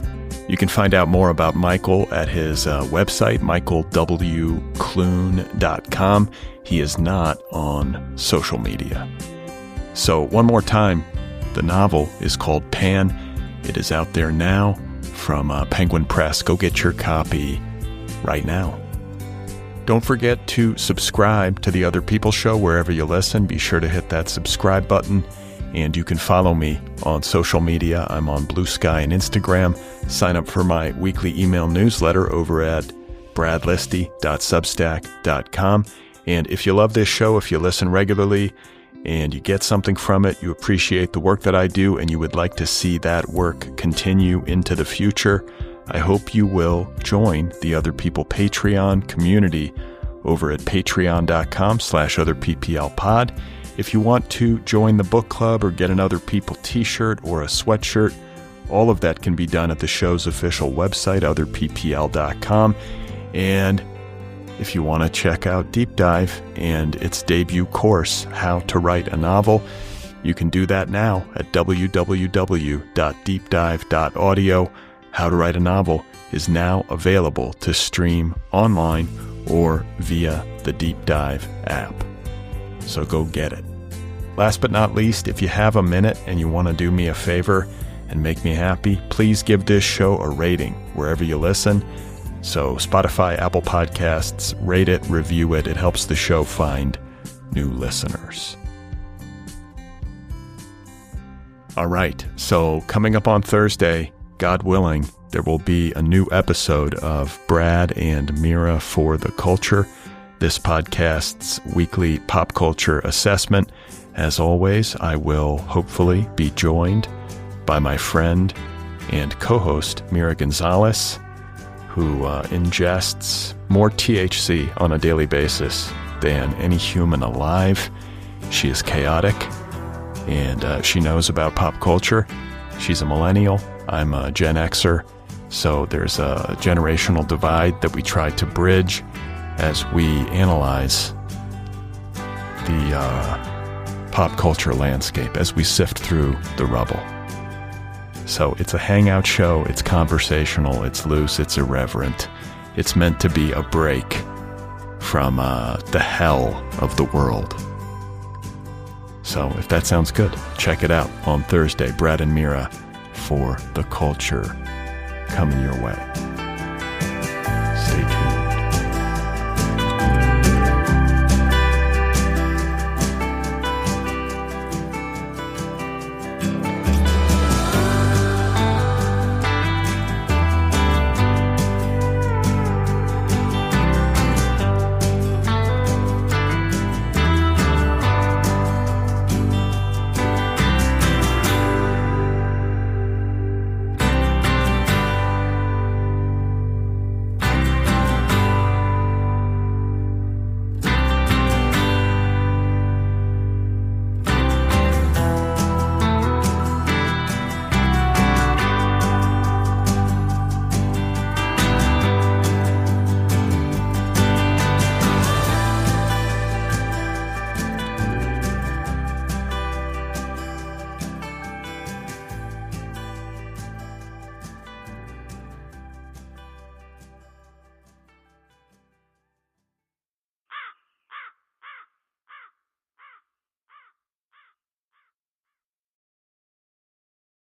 You can find out more about Michael at his website, michaelwclune.com. He is not on social media. So one more time, the novel is called Pan. It is out there now from Penguin Press. Go get your copy right now. Don't forget to subscribe to the Otherppl Show wherever you listen. Be sure to hit that subscribe button. And you can follow me on social media. I'm on Blue Sky and Instagram. Sign up for my weekly email newsletter over at bradlisti.substack.com. And if you love this show, if you listen regularly and you get something from it, you appreciate the work that I do, and you would like to see that work continue into the future, I hope you will join the Otherppl Patreon community over at patreon.com/otherpplpod. If you want to join the book club or get an Otherppl t-shirt or a sweatshirt, all of that can be done at the show's official website, otherppl.com. And if you want to check out Deep Dive and its debut course, How to Write a Novel, you can do that now at www.deepdive.audio. How to Write a Novel is now available to stream online or via the Deep Dive app. So go get it. Last but not least, if you have a minute and you want to do me a favor and make me happy, please give this show a rating wherever you listen. So Spotify, Apple Podcasts, rate it, review it. It helps the show find new listeners. All right, so coming up on Thursday, God willing, there will be a new episode of Brad and Mira for the Culture, this podcast's weekly pop culture assessment. As always, I will hopefully be joined by my friend and co-host Mira Gonzalez, who ingests more THC on a daily basis than any human alive. She is chaotic, and she knows about pop culture. She's a millennial. I'm a Gen Xer, so there's a generational divide that we try to bridge as we analyze pop culture landscape as we sift through the rubble. So it's a hangout show, it's conversational, it's loose, it's irreverent. It's meant to be a break from the hell of the world. So if that sounds good, check it out on Thursday. Brad and Mira for the culture coming your way.